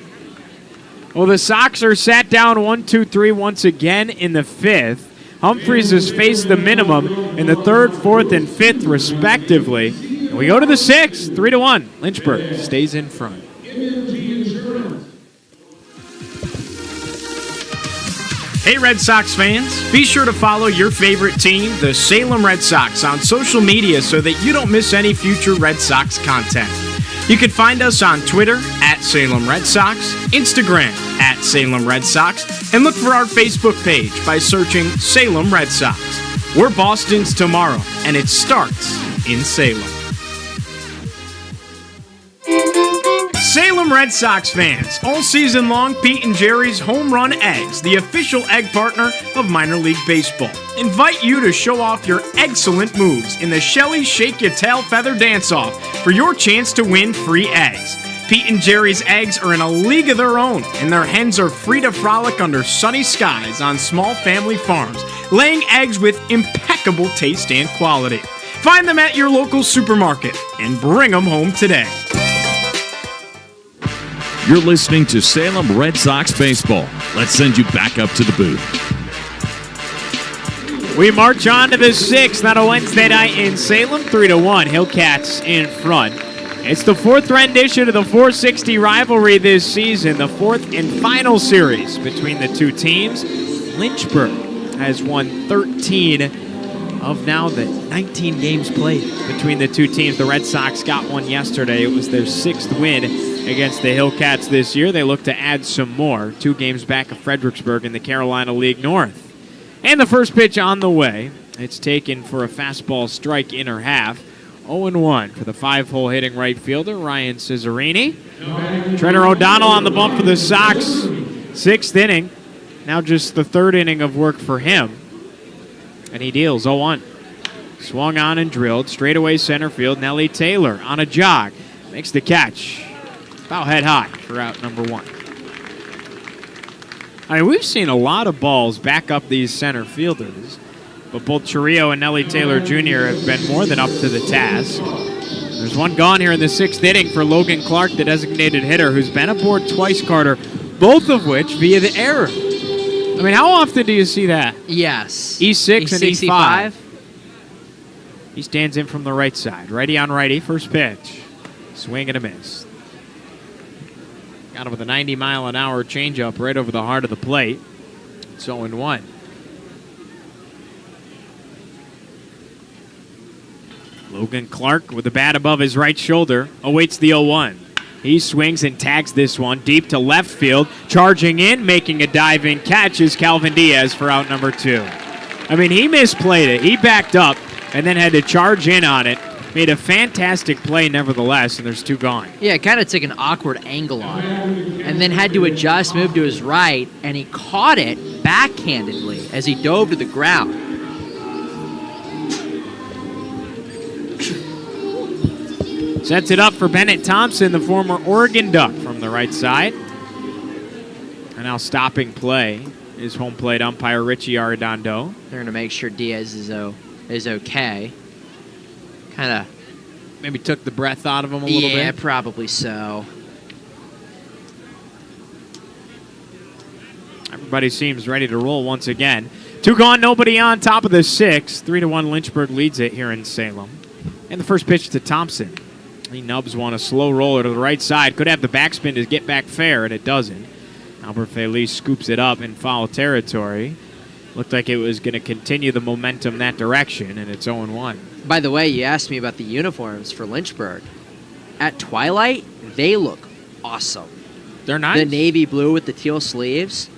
Well, the Sox are sat down 1-2-3 once again in the 5th. Humphreys has faced the minimum in the 3rd, 4th, and 5th, respectively. And we go to the 6th, 3-1. Lynchburg stays in front. Hey Red Sox fans, be sure to follow your favorite team, the Salem Red Sox, on social media so that you don't miss any future Red Sox content. You can find us on Twitter at Salem Red Sox, Instagram at Salem Red Sox, and look for our Facebook page by searching Salem Red Sox. We're Boston's tomorrow, and it starts in Salem. Salem Red Sox fans, all season long, Pete and Jerry's Home Run Eggs, the official egg partner of minor league baseball, invite you to show off your excellent moves in the Shelly Shake Your Tail Feather Dance-Off for your chance to win free eggs. Pete and Jerry's eggs are in a league of their own, and their hens are free to frolic under sunny skies on small family farms, laying eggs with impeccable taste and quality. Find them at your local supermarket and bring them home today. You're listening to Salem Red Sox baseball. Let's send you back up to the booth. We march on to the 6th on a Wednesday night in Salem, 3-1. Hillcats in front. It's the 4th rendition of the 460 rivalry this season, the 4th and final series between the two teams. Lynchburg has won 13 of now the 19 games played between the two teams. The Red Sox got one yesterday. It was their 6th win against the Hillcats this year. They look to add some more, 2 games back of Fredericksburg in the Carolina League North. And the first pitch on the way. It's taken for a fastball strike inner half. 0-1 for the 5-hole hitting right fielder, Ryan Cesarini. Trenner O'Donnell on the bump for the Sox. 6th inning. Now just the 3rd inning of work for him. And he deals 0-1. Swung on and drilled. Straightaway center field. Nellie Taylor on a jog. Makes the catch. About head high for out number 1. I mean, we've seen a lot of balls back up these center fielders, but both Chirillo and Nellie Taylor Jr. have been more than up to the task. There's one gone here in the 6th inning for Logan Clark, the designated hitter, who's been aboard twice, Carter, both of which via the error. I mean, how often do you see that? Yes. E6 and E5. He stands in from the right side. Righty on righty, first pitch. Swing and a miss. Got him with a 90-mile-an-hour changeup right over the heart of the plate. It's 0-1. Logan Clark with the bat above his right shoulder awaits the 0-1. He swings and tags this one deep to left field. Charging in, making a diving catch is Calvin Diaz for out number 2. I mean, he misplayed it. He backed up and then had to charge in on it. Made a fantastic play nevertheless, and there's 2 gone. Yeah, kind of took an awkward angle on it, and then had to adjust, move to his right, and he caught it backhandedly as he dove to the ground. Sets it up for Bennett Thompson, the former Oregon Duck, from the right side. And now stopping play is home plate umpire Richie Arredondo. They're going to make sure Diaz is okay. Kind of maybe took the breath out of him a little bit. Yeah, probably so. Everybody seems ready to roll once again. 2 gone, nobody on, top of the 6th. 3-1 Lynchburg leads it here in Salem. And the first pitch to Thompson. He nubs one, a slow roller to the right side. Could have the backspin to get back fair, and it doesn't. Albert Feliz scoops it up in foul territory. Looked like it was going to continue the momentum that direction, and it's 0-1. By the way, you asked me about the uniforms for Lynchburg. At twilight, they look awesome. They're nice. The navy blue with the teal sleeves.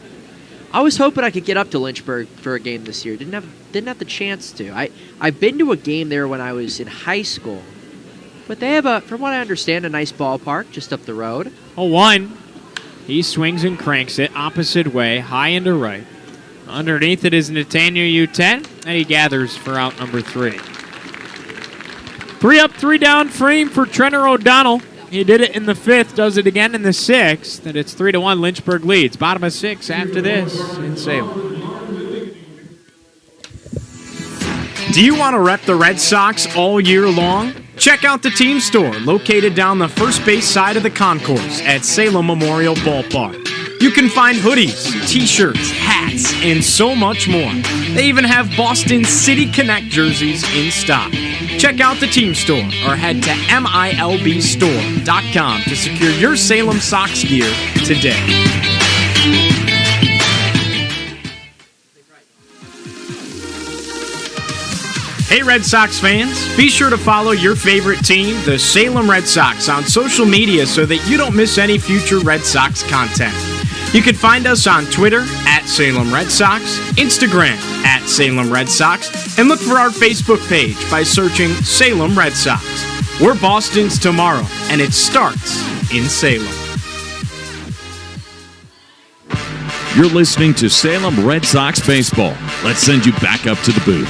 I was hoping I could get up to Lynchburg for a game this year. Didn't have the chance to. I've been to a game there when I was in high school. But they have, from what I understand, a nice ballpark just up the road. 0-1. He swings and cranks it opposite way, high into right. Underneath it is Nathaniel U10, and he gathers for out number 3. 3 up, 3 down frame for Trenner O'Donnell. He did it in the 5th, does it again in the 6th, and it's 3-1. Lynchburg leads. Bottom of 6 after this in Salem. Do you want to rep the Red Sox all year long? Check out the team store located down the first base side of the concourse at Salem Memorial Ballpark. You can find hoodies, t-shirts, hats, and so much more. They even have Boston City Connect jerseys in stock. Check out the team store or head to milbstore.com to secure your Salem Sox gear today. Hey Red Sox fans, be sure to follow your favorite team, the Salem Red Sox, on social media so that you don't miss any future Red Sox content. You can find us on Twitter at Salem Red Sox, Instagram at Salem Red Sox, and look for our Facebook page by searching Salem Red Sox. We're Boston's tomorrow, and it starts in Salem. You're listening to Salem Red Sox baseball. Let's send you back up to the booth.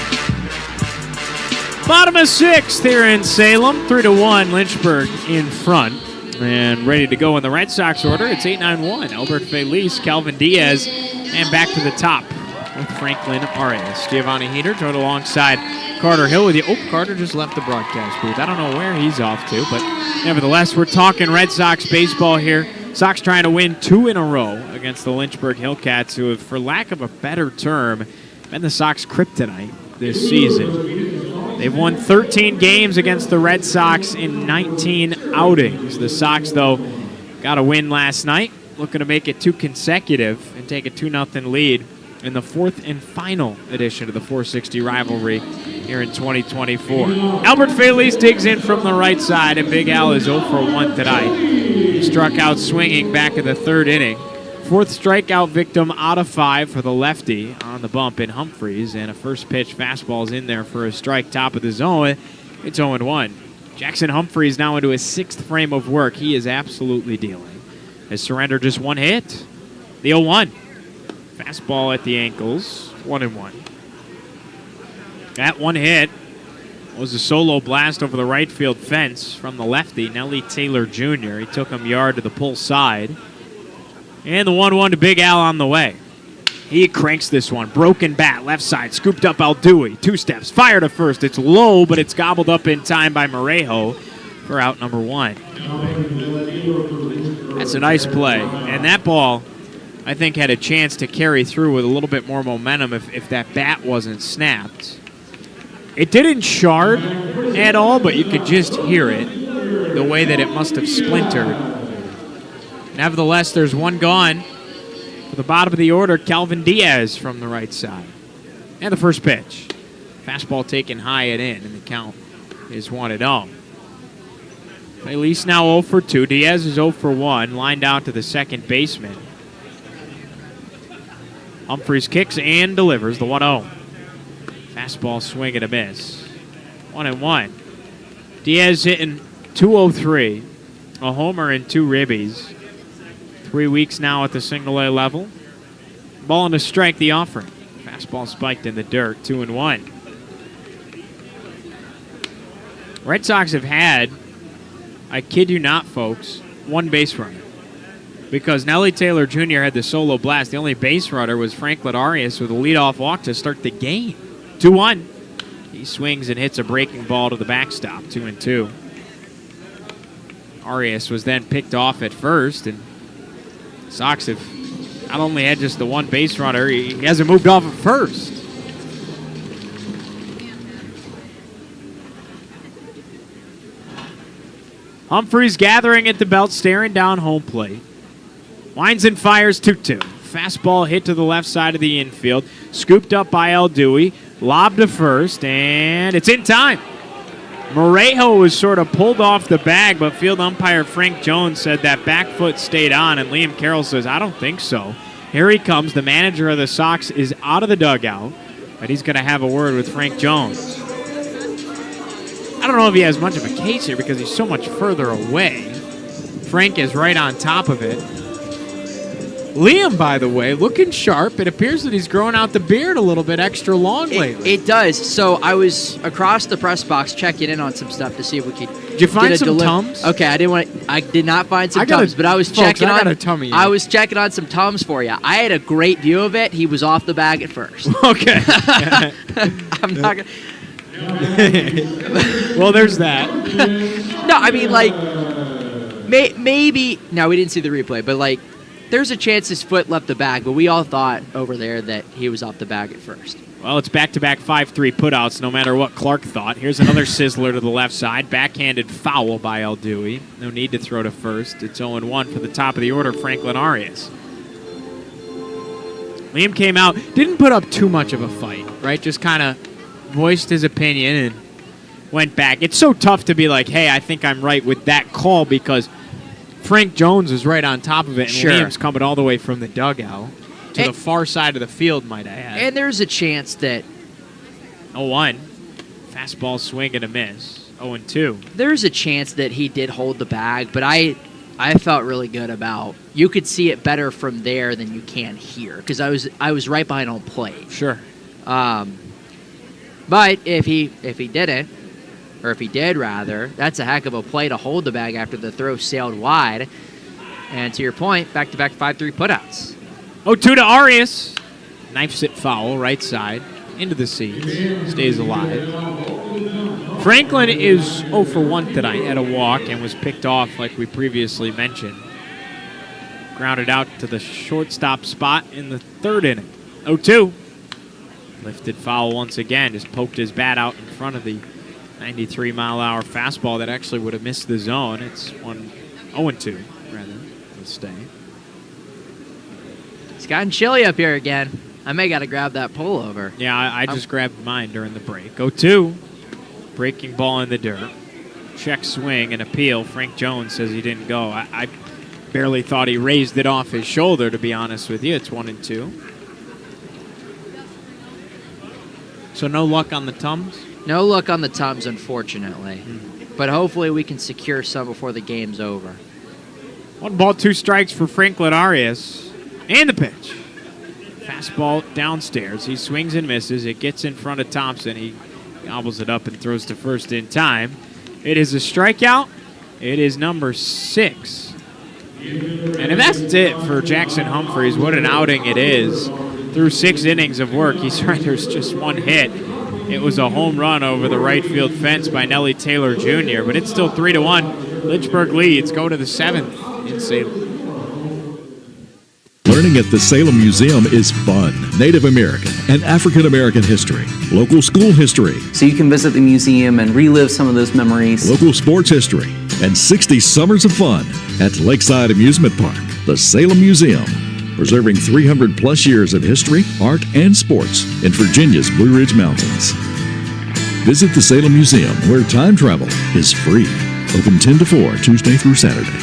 Bottom of sixth here in Salem. 3-1, Lynchburg in front. And ready to go in the Red Sox order. It's 8-9-1. Albert Feliz, Calvin Diaz, and back to the top with Franklin Arias. Giovanni Heater joined alongside Carter Hill with you. Oh, Carter just left the broadcast booth. I don't know where he's off to, but nevertheless, we're talking Red Sox baseball here. Sox trying to win 2 in a row against the Lynchburg Hillcats, who have, for lack of a better term, been the Sox kryptonite this season. They've won 13 games against the Red Sox in 19 outings. The Sox, though, got a win last night, looking to make it 2 consecutive and take a 2-0 lead in the 4th and final edition of the 460 rivalry here in 2024. Albert Feliz digs in from the right side, and Big Al is 0 for 1 tonight. He struck out swinging back in the 3rd inning. 4th strikeout victim out of 5 for the lefty on the bump in Humphreys, and a first pitch fastball is in there for a strike top of the zone. It's 0-1. Jackson Humphreys now into his 6th frame of work. He is absolutely dealing. Has surrendered just 1 hit. The 0-1. Fastball at the ankles. 1-1. That 1 hit was a solo blast over the right field fence from the lefty, Nellie Taylor Jr. He took him yard to the pull side. And the 1-1 to Big Al on the way. He cranks this one. Broken bat, left side, scooped up Aldui. 2 steps, fire to first. It's low, but it's gobbled up in time by Morejo for out number 1. That's a nice play. And that ball, I think, had a chance to carry through with a little bit more momentum if that bat wasn't snapped. It didn't shard at all, but you could just hear it, the way that it must have splintered. Nevertheless, there's 1 gone. For the bottom of the order, Calvin Diaz from the right side. And the first pitch. Fastball taken high and in, and the count is 1-0. Feliz now 0 for 2. Diaz is 0 for 1, lined out to the second baseman. Humphreys kicks and delivers the 1-0. Fastball swing and a miss. 1-1. Diaz hitting .203, a homer and 2 ribbies. 3 weeks now at the single A level. Ball and a strike, the offering. Fastball spiked in the dirt, 2-1. Red Sox have had, I kid you not, folks, 1 base runner. Because Nellie Taylor Jr. had the solo blast. The only base runner was Franklin Arias with a leadoff walk to start the game. 2-1. He swings and hits a breaking ball to the backstop, 2-2. Arias was then picked off at first, and Sox have not only had just the 1 base runner, he hasn't moved off at first. Humphreys gathering at the belt, staring down home plate. Winds and fires 2-2. Fastball hit to the left side of the infield. Scooped up by Aldui. Lobbed to first, and it's in time. Morejo was sort of pulled off the bag, but field umpire Frank Jones said that back foot stayed on, and Liam Carroll says, I don't think so. Here he comes. The manager of the Sox is out of the dugout, but he's going to have a word with Frank Jones. I don't know if he has much of a case here because he's so much further away. Frank is right on top of it. Liam, by the way, looking sharp. It appears that he's growing out the beard a little bit extra long lately. It does. So I was across the press box checking in on some stuff to see if we could. Did you find some Tums? Okay, I did not find some Tums, but I was checking on. I was checking on some Tums for you. I had a great view of it. He was off the bag at first. Okay. I'm not gonna. Well, there's that. No, I mean maybe. No, we didn't see the replay, but there's a chance his foot left the bag, but we all thought over there that he was off the bag at first. Well, it's back-to-back 5-3 putouts, no matter what Clark thought. Here's another sizzler to the left side. Backhanded foul by Aldui. No need to throw to first. It's 0-1 for the top of the order, Franklin Arias. Liam came out, didn't put up too much of a fight, right? Just kind of voiced his opinion and went back. It's so tough to be like, hey, I think I'm right with that call because Frank Jones is right on top of it, and Sure. Liam's coming all the way from the dugout to the far side of the field, might I add. And there's a chance that 0-1. Fastball swing and a miss. 0-2. there's a chance that he did hold the bag, but I felt really good about. You could see it better from there than you can here because I was right behind home plate. Sure. But if he didn't, or if he did rather, that's a heck of a play to hold the bag after the throw sailed wide. And to your point, back-to-back 5-3 putouts. 0-2 to Arias. Knifes it foul, right side, into the seats. Stays alive. Franklin is 0 for 1 tonight at a walk and was picked off like we previously mentioned. Grounded out to the shortstop spot in the third inning. 0-2. Lifted foul once again. Just poked his bat out in front of the 93-mile-an-hour fastball that actually would have missed the zone. It's 0-2, rather. Let's stay. It's gotten chilly up here again. I may got to grab that pullover. Yeah, I just grabbed mine during the break. 0-2. Breaking ball in the dirt. Check swing and appeal. Frank Jones says he didn't go. I barely thought he raised it off his shoulder, to be honest with you. It's 1-2. So no luck on the Tums? No luck on the Tums, unfortunately. But hopefully we can secure some before the game's over. 1 ball, 2 strikes for Franklin Arias. And the pitch. Fastball downstairs. He swings and misses. It gets in front of Thompson. He gobbles it up and throws to first in time. It is a strikeout. It is number 6. And if that's it for Jackson Humphreys, what an outing it is. Through 6 innings of work, he surrenders just 1 hit. It was a home run over the right field fence by Nellie Taylor Jr., but it's still 3-1. Lynchburg leads. Go to the 7th in Salem. Learning at the Salem Museum is fun. Native American and African American history, local school history, So you can visit the museum and relive some of those memories. local sports history, and 60 summers of fun at Lakeside Amusement Park, the Salem Museum, preserving 300-plus years of history, art, and sports in Virginia's Blue Ridge Mountains. Visit the Salem Museum, where time travel is free. Open 10 to 4, Tuesday through Saturday.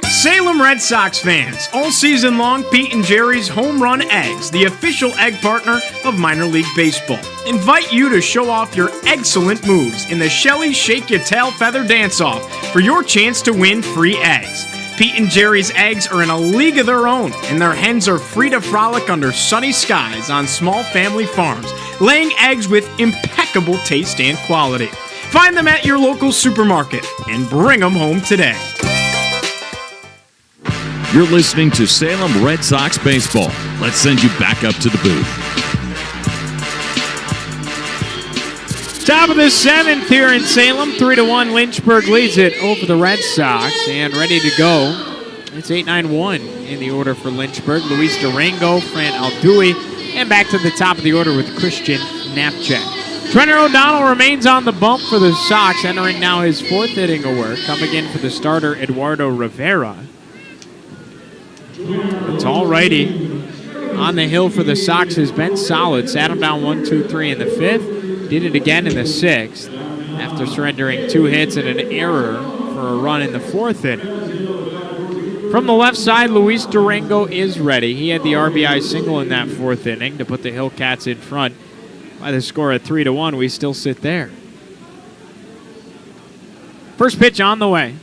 Salem Red Sox fans, all season long, Pete and Jerry's Home Run Eggs, the official egg partner of minor league baseball, invite you to show off your excellent moves in the Shelly Shake Your Tail Feather Dance-Off for your chance to win free eggs. Pete and Jerry's eggs are in a league of their own, and their hens are free to frolic under sunny skies on small family farms, laying eggs with impeccable taste and quality. Find them at your local supermarket and bring them home today. You're listening to Salem Red Sox baseball. Let's send you back up to the booth. Top of the 7th here in Salem. 3-1. Lynchburg leads it over the Red Sox and ready to go. It's 8-9-1 in the order for Lynchburg. Luis Durango, Fran Alduy, and back to the top of the order with Christian Knapcheck. Trenner O'Donnell remains on the bump for the Sox, entering now his 4th inning of work. Coming in for the starter, Eduardo Rivera. The tall righty on the hill for the Sox has been solid. Sat him down 1-2-3 in the 5th. Did it again in the 6th after surrendering 2 hits and an error for a run in the 4th inning. From the left side, Luis Durango is ready. He had the RBI single in that 4th inning to put the Hillcats in front. By the score at 3-1, we still sit there. First pitch on the way.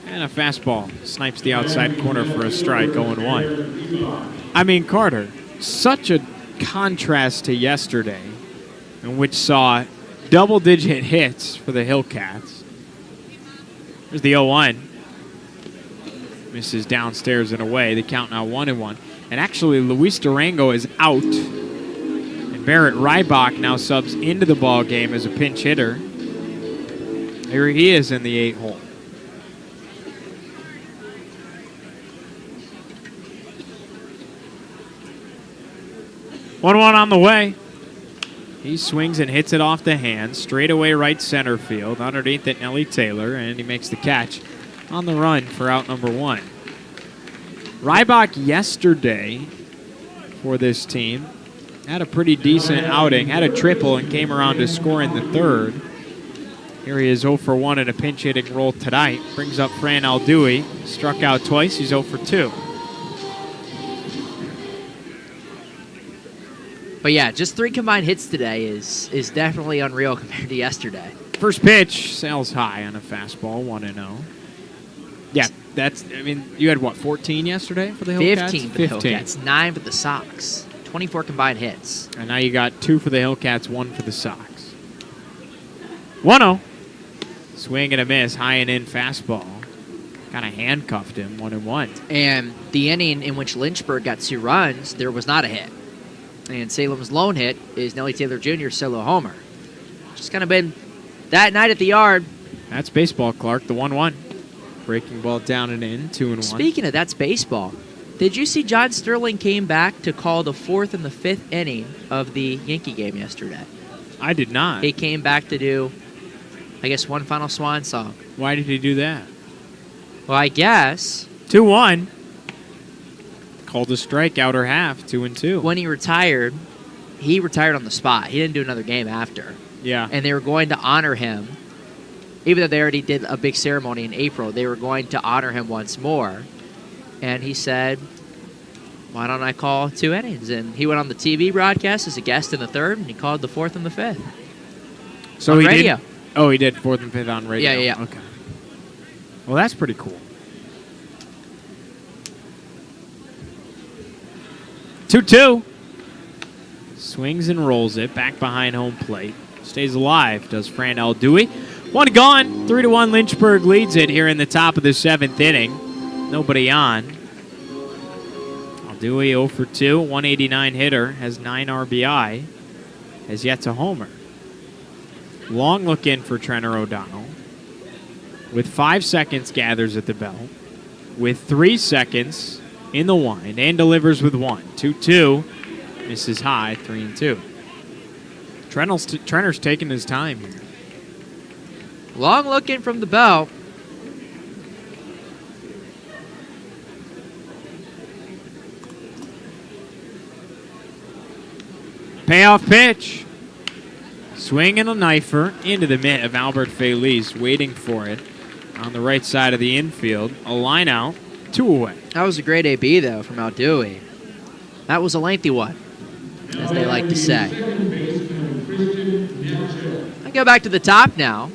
And a fastball. Snipes the outside corner for a strike, 0-1. I mean, Carter, such a contrast to yesterday, in which saw double-digit hits for the Hillcats. There's the 0-1. Misses downstairs and away. The count now 1-1. And actually, Luis Durango is out. And Barrett Rybach now subs into the ball game as a pinch hitter. Here he is in the 8 hole. One on the way. He swings and hits it off the hand, straight away right center field, underneath it Nellie Taylor, and he makes the catch on the run for out number 1. Rybach yesterday for this team had a pretty decent outing, had a triple and came around to score in the 3rd. Here he is 0 for 1 in a pinch hitting role tonight. Brings up Fran Aldui. Struck out twice. He's 0 for 2. But yeah, just 3 combined hits today is definitely unreal compared to yesterday. First pitch, sails high on a fastball, 1-0. Yeah, you had what, 14 yesterday for the Hillcats? 15 for the Hillcats, 9 for the Sox. 24 combined hits. And now you got 2 for the Hillcats, 1 for the Sox. 1-0. Swing and a miss, high and in fastball. Kind of handcuffed him, 1-1. And the inning in which Lynchburg got 2 runs, there was not a hit. And Salem's lone hit is Nelly Taylor Jr.'s solo homer. Just kind of been that night at the yard. That's baseball, Clark, the 1-1. Breaking ball down and in, 2-1. Speaking of that's baseball, did you see John Sterling came back to call the 4th and the 5th inning of the Yankee game yesterday? I did not. He came back to do, I guess, one final swan song. Why did he do that? Well, I guess 2-1. Called a strikeout or half, 2-2. when he retired on the spot. He didn't do another game after. Yeah. And they were going to honor him. Even though they already did a big ceremony in April, they were going to honor him once more. And he said, why don't I call 2 innings? And he went on the TV broadcast as a guest in the 3rd, and he called the 4th and the 5th. So on he radio. did. Oh, he did 4th and 5th on radio. Yeah. Okay. Well, that's pretty cool. 2-2. Swings and rolls it back behind home plate. Stays alive, does Fran Aldui. 1 gone. 3-1 Lynchburg leads it here in the top of the 7th inning. Nobody on. Aldui 0 for 2. 189 hitter. Has 9 RBI. Has yet to homer. Long look in for Trenner O'Donnell. With 5 seconds gathers at the belt. With 3 seconds in the wind and delivers with 1. 2-2. Misses high, 3-2. Trenner's taking his time here. Long looking from the belt. Payoff pitch. Swing and a knifer into the mitt of Albert Feliz, waiting for it on the right side of the infield. A line out, 2 away. That was a great AB, though, from Aldui. That was a lengthy one, as they like to say. I go back to the top now.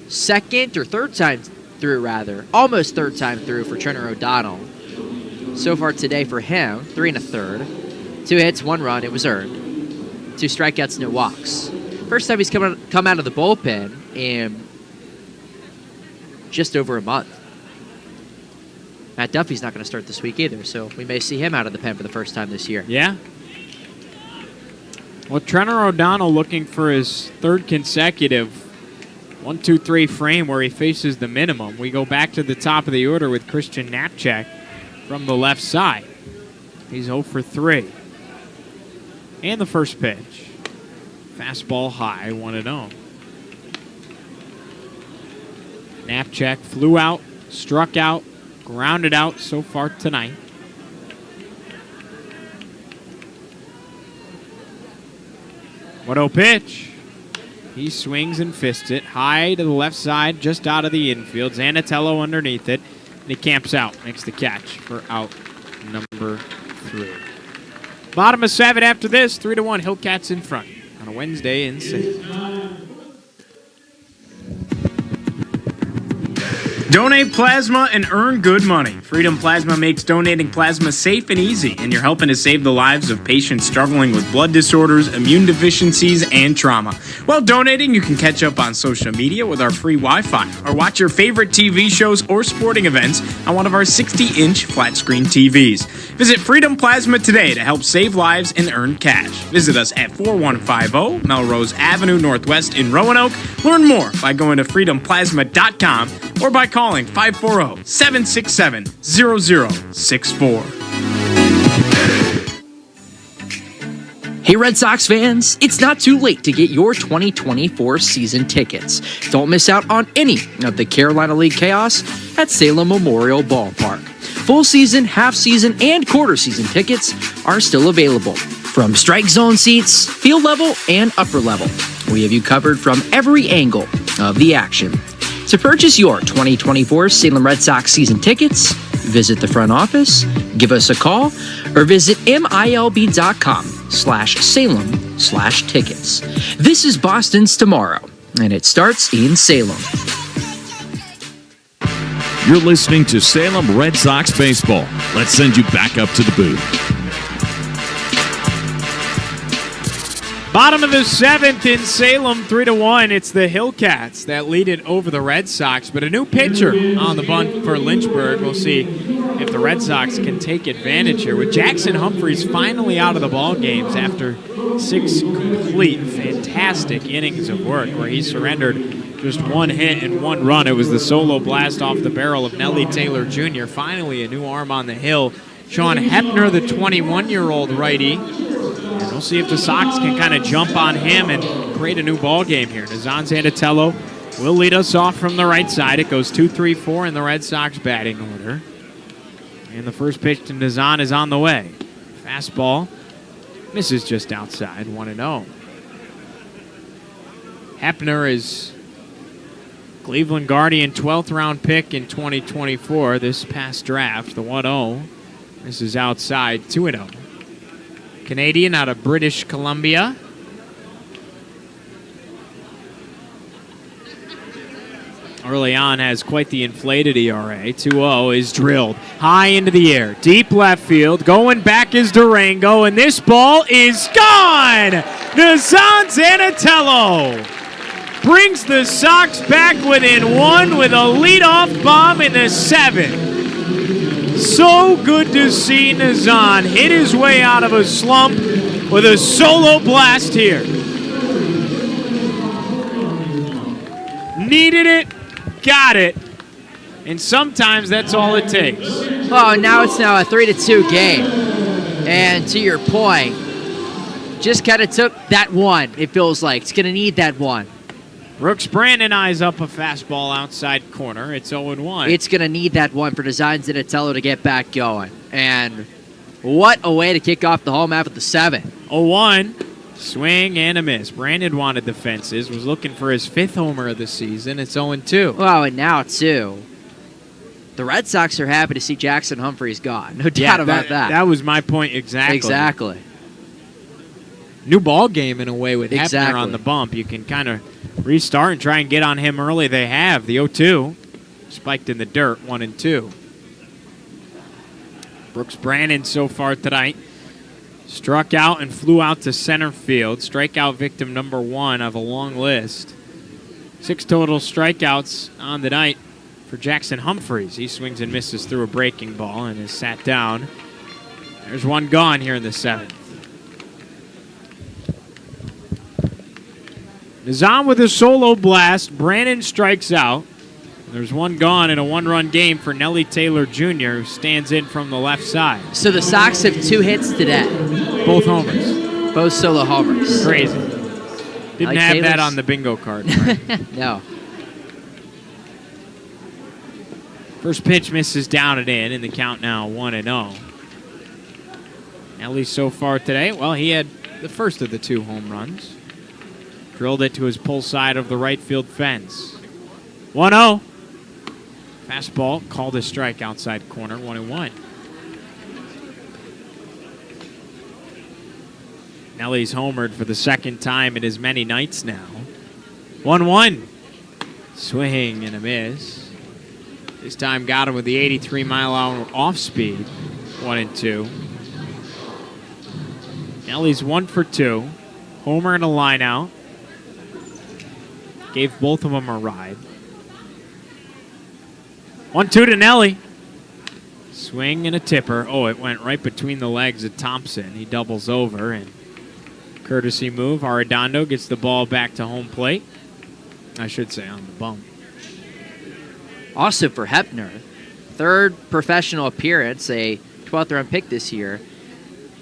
Second or third time through, rather. Almost third time through for Trenner O'Donnell. So far today for him, 3 1/3. 2 hits, 1 run, it was earned. 2 strikeouts, no walks. First time he's come out of the bullpen in just over a month. Matt Duffy's not going to start this week either, so we may see him out of the pen for the first time this year. Yeah. Well, Trenner O'Donnell looking for his 3rd consecutive 1-2-3 frame where he faces the minimum. We go back to the top of the order with Christian Knapchak from the left side. He's 0 for 3. And the first pitch. Fastball high, 1-0. Knapchak flew out, struck out, grounded out so far tonight. What a pitch. He swings and fists it high to the left side, just out of the infield. Zanatello underneath it, and he camps out, makes the catch for out number 3. Bottom of 7 after this, 3-1 Hillcats in front on a Wednesday in Salem. Donate plasma and earn good money. Freedom Plasma makes donating plasma safe and easy, and you're helping to save the lives of patients struggling with blood disorders, immune deficiencies, and trauma. While donating, you can catch up on social media with our free Wi-Fi, or watch your favorite TV shows or sporting events on one of our 60-inch flat-screen TVs. Visit Freedom Plasma today to help save lives and earn cash. Visit us at 4150 Melrose Avenue Northwest in Roanoke. Learn more by going to freedomplasma.com or by calling 540-767-0064. Hey Red Sox fans, it's not too late to get your 2024 season tickets. Don't miss out on any of the Carolina League chaos at Salem Memorial Ballpark. Full season, half season, and quarter season tickets are still available. From strike zone seats, field level, and upper level. We have you covered from every angle of the action. To purchase your 2024 Salem Red Sox season tickets, visit the front office, give us a call, or visit milb.com/Salem/tickets. This is Boston's Tomorrow, and it starts in Salem. You're listening to Salem Red Sox baseball. Let's send you back up to the booth. Bottom of the 7th in Salem, 3-1. It's the Hillcats that lead it over the Red Sox, but a new pitcher on the bunt for Lynchburg. We'll see if the Red Sox can take advantage here. With Jackson Humphreys finally out of the ball games after 6 complete, fantastic innings of work where he surrendered just 1 hit and 1 run. It was the solo blast off the barrel of Nellie Taylor Jr. Finally a new arm on the hill. Sean Hepner, the 21-year-old righty. And we'll see if the Sox can kind of jump on him and create a new ball game here. Nazan Zanatello will lead us off from the right side. It goes 2-3-4 in the Red Sox batting order. And the first pitch to Nazan is on the way. Fastball misses just outside, 1-0. Hepner is Cleveland Guardian 12th round pick in 2024. This past draft, the 1-0. This is outside, 2-0. Canadian out of British Columbia. Early on has quite the inflated ERA. 2-0 is drilled high into the air. Deep left field. Going back is Durango, and this ball is gone! Nazan Zanatello brings the Sox back within 1 with a leadoff bomb in the 7th. So good to see Nazan hit his way out of a slump with a solo blast here. Needed it, got it, and sometimes that's all it takes. Oh, now it's a 3-2 game. And to your point, just kind of took that one, it feels like. It's going to need that one. Brooks Brandon eyes up a fastball outside corner. It's 0-1. It's going to need that one for Nazan Zanatello to get back going. And what a way to kick off the home half of the 7th. 0-1. Swing and a miss. Brandon wanted the fences, was looking for his 5th homer of the season. It's 0-2. Well, and now, too, the Red Sox are happy to see Jackson Humphreys gone. No doubt about that. That was my point exactly. Exactly. New ball game in a way with Hepner on the bump. You can kind of restart and try and get on him early. They have. The 0-2 spiked in the dirt, 1-2. Brooks Brandon so far tonight struck out and flew out to center field. Strikeout victim number 1 of a long list. 6 total strikeouts on the night for Jackson Humphreys. He swings and misses through a breaking ball and is sat down. There's one gone here in the 7th. Nazan with a solo blast. Brandon strikes out. There's one gone in a 1-run game for Nellie Taylor Jr., who stands in from the left side. So the Sox have 2 hits today. Both homers. Both solo homers. Crazy. Didn't Like have Taylor's? that on the bingo card. Right? No. First pitch misses down and in the count now 1-0. Nellie so far today, well, he had the first of the 2 home runs. Drilled it to his pull side of the right field fence. 1-0. Fastball called a strike outside corner, 1-1. Nellie's homered for the 2nd time in as many nights now. 1-1. Swing and a miss. This time got him with the 83-mile-hour off speed. 1-2. Nellie's 1 for 2. Homer and a line out. Gave both of them a ride. 1-2 to Nellie. Swing and a tipper. Oh, it went right between the legs of Thompson. He doubles over, and courtesy move. Arredondo gets the ball back to home plate. I should say on the bump. Also for Hepner, 3rd professional appearance, a 12th round pick this year.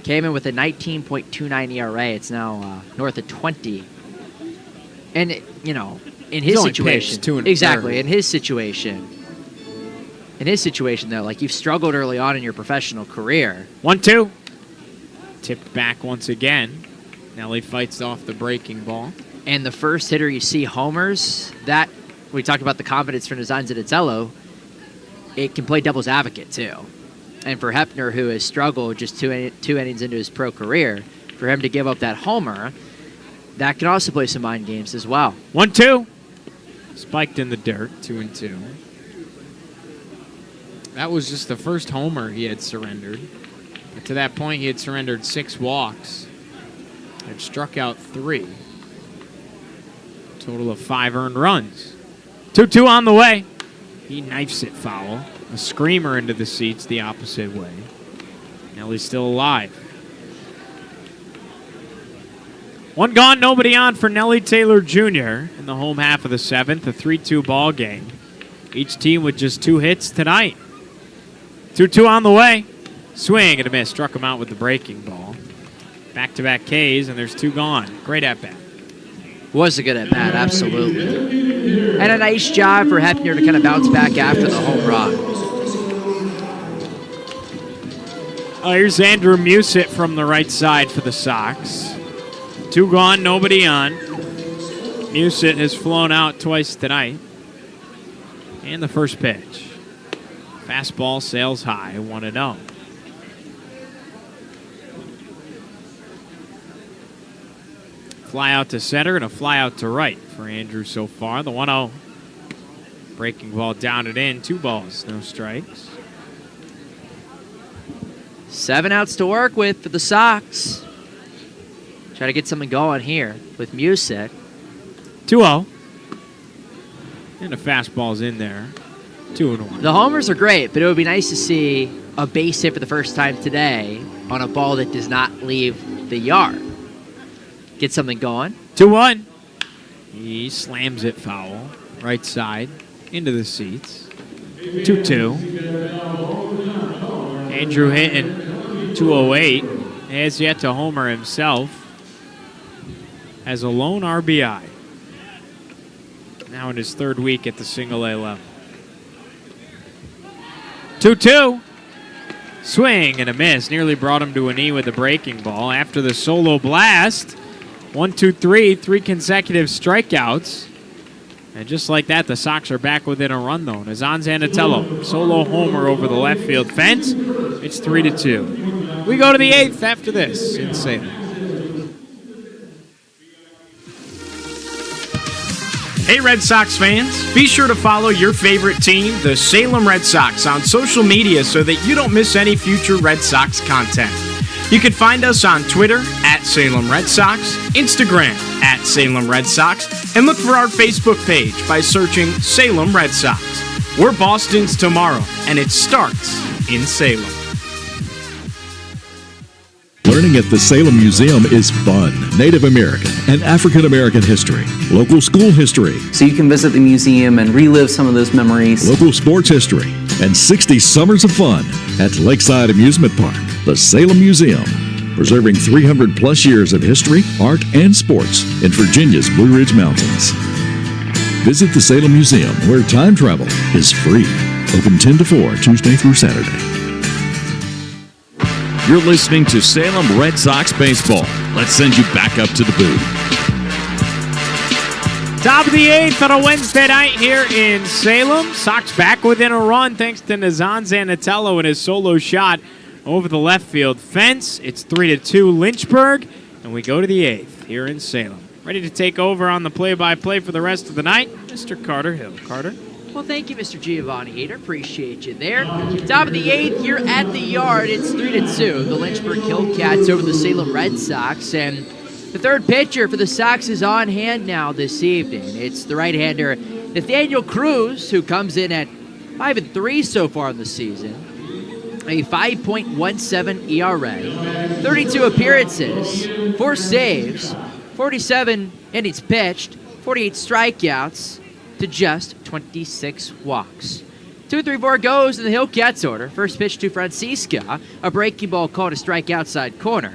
Came in with a 19.29 ERA. It's now north of 20. And, in his situation. Exactly. In his situation, though, like you've struggled early on in your professional career. 1-2. Tipped back once again. Nellie fights off the breaking ball. and the first hitter you see homers, that, we talked about the confidence for Nazan Zinatello, it can play devil's advocate too. And for Hepner, who has struggled just two innings into his pro career, for him to give up that homer, that can also play some mind games as well. 1-2. Spiked in the dirt, 2-2. That was just the first homer he had surrendered. But to that point, he had surrendered 6 walks. Had struck out 3. Total of 5 earned runs. 2-2 on the way. He knifes it foul. A screamer into the seats the opposite way. Nelly's still alive. 1 gone, nobody on for Nelly Taylor Jr. in the home half of the 7th, a 3-2 ball game. Each team with just 2 hits tonight. 2-2 on the way. Swing and a miss. Struck him out with the breaking ball. Back-to-back Ks, and there's 2 gone. Great at-bat. Was a good at-bat, absolutely. And a nice job for Hepner to kind of bounce back after the home run. Oh, here's Andrew Musit from the right side for the Sox. 2 gone, nobody on. Musit has flown out twice tonight. And the first pitch. Fastball sails high, 1-0. Fly out to center and a fly out to right for Andrew so far. The 1-0. Breaking ball down and in. 2 balls, no strikes. 7 outs to work with for the Sox. Try to get something going here with Musit. 2-0. And a fastball's in there. 2-1. The homers are great, but it would be nice to see a base hit for the first time today on a ball that does not leave the yard. Get something going. 2-1. He slams it foul. Right side. Into the seats. 2-2. Andrew hitting 208. Has yet to homer himself. Has a lone RBI. Now in his 3rd week at the single-A level. 2-2. Swing and a miss. Nearly brought him to a knee with the breaking ball. After the solo blast, 1, 2, 3, 3 consecutive strikeouts. And just like that, the Sox are back within a run, though. Nazan Zinatello, solo homer over the left field fence. It's 3-2. We go to the 8th after this in Salem. Hey, Red Sox fans, be sure to follow your favorite team, the Salem Red Sox, on social media so that you don't miss any future Red Sox content. You can find us on Twitter at Salem Red Sox, Instagram at Salem Red Sox, and look for our Facebook page by searching Salem Red Sox. We're Boston's tomorrow, and it starts in Salem. Learning at the Salem Museum is fun. Native American and African American history, local school history, So you can visit the museum and relive some of those memories. local sports history, and 60 summers of fun at Lakeside Amusement Park, the Salem Museum, preserving 300 plus years of history, art, and sports in Virginia's Blue Ridge Mountains. Visit the Salem Museum, where time travel is free. Open 10 to 4, Tuesday through Saturday. You're listening to Salem Red Sox baseball. Let's send you back up to the booth. Top of the 8th on a Wednesday night here in Salem. Sox back within a run thanks to Nazan Zinatello and his solo shot over the left field fence. It's 3-2 Lynchburg, and we go to the 8th here in Salem. Ready to take over on the play-by-play for the rest of the night, Mr. Carter Hill. Carter? Well, thank you, Mr. Giovanni Hader. Appreciate you there. Top of the 8th here at the yard. It's 3-2. The Lynchburg Hillcats over the Salem Red Sox. And the third pitcher for the Sox is on hand now this evening. It's the right-hander Nathaniel Cruz, who comes in at 5-3 so far in the season. A 5.17 ERA, 32 appearances, 4 saves, 47 innings pitched, 48 strikeouts, to just 26 walks. 2-3-4 goes in the Hillcats order. First pitch to Francisca, a breaking ball called a strike outside corner.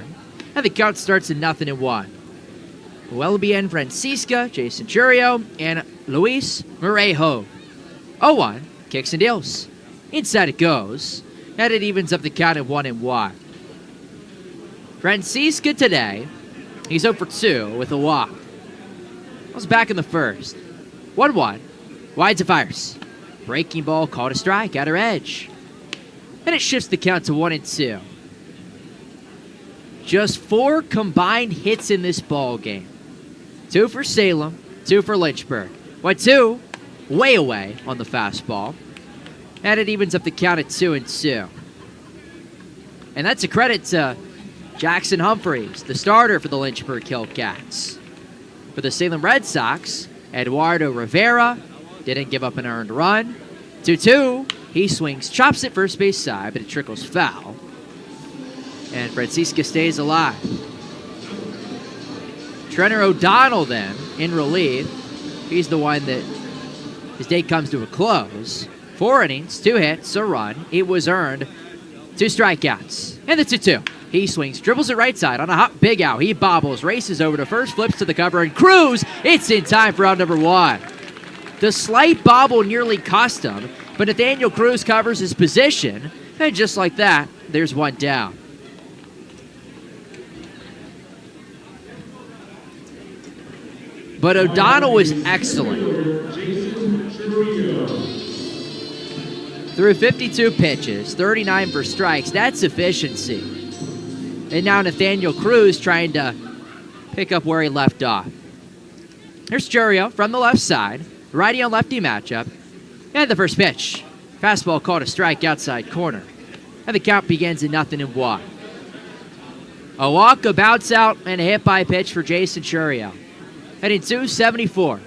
And the count starts at 0-1. Welby and Francisca, Jason Churio, and Luis Morejo. 0-1, kicks and deals. Inside it goes, and it evens up the count at 1-1. Francisca today, he's 0 for 2 with a walk. was back in the first. 1-1. Wide to Fires. Breaking ball called a strike, outer edge. And it shifts the count to 1-2. Just 4 combined hits in this ball game. 2 for Salem, 2 for Lynchburg. 1-2, way away on the fastball. And it evens up the count at 2-2. And that's a credit to Jackson Humphreys, the starter for the Lynchburg Hillcats. For the Salem Red Sox, Eduardo Rivera didn't give up an earned run. 2-2, he swings, chops it first base side, but it trickles foul. And Francisca stays alive. Trenner O'Donnell then, in relief. He's the one that his day comes to a close. 4 innings, 2 hits, a run. It was earned. 2 strikeouts. And the 2-2. He swings, dribbles it right side on a hot big out. He bobbles, races over to first, flips to the cover, and Cruz, it's in time for out number 1. The slight bobble nearly cost him, but Nathaniel Cruz covers his position, and just like that, there's 1 down. But O'Donnell was excellent. Through 52 pitches, 39 for strikes. That's efficiency. And now Nathaniel Cruz trying to pick up where he left off. Here's Churio from the left side. Righty on lefty matchup. And the first pitch. Fastball called a strike outside corner. And the count begins at 0-1. A walk, a bounce out, and a hit by pitch for Jason Churio. Heading 274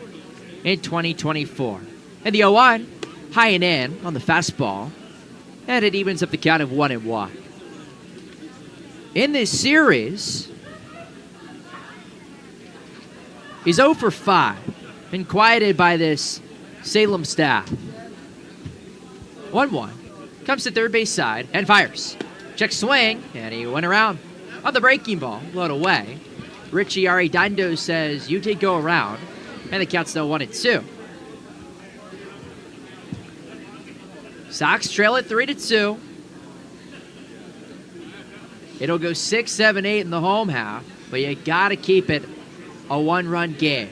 in 2024. And the 0-1, high and in on the fastball. And it evens up the count of 1-1. In this series, he's 0 for 5. Been quieted by this Salem staff. 1-1. Comes to third base side and fires. Check swing, and he went around. On the breaking ball, load away. Richie Arredondo says, you did go around. And the count's now 1-2. Sox trail at 3-2. It'll go 6, 7, 8 in the home half, but you got to keep it a 1-run game.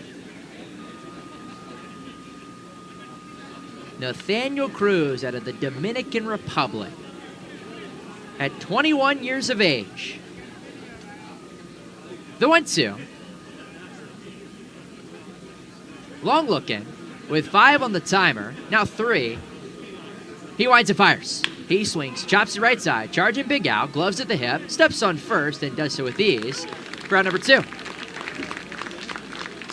Nathaniel Cruz out of the Dominican Republic at 21 years of age. The 1-2. Long looking with 5 on the timer, now 3. He winds and fires. He swings, chops it right side, charging big out, gloves at the hip, steps on first, and does so with ease. For out number 2.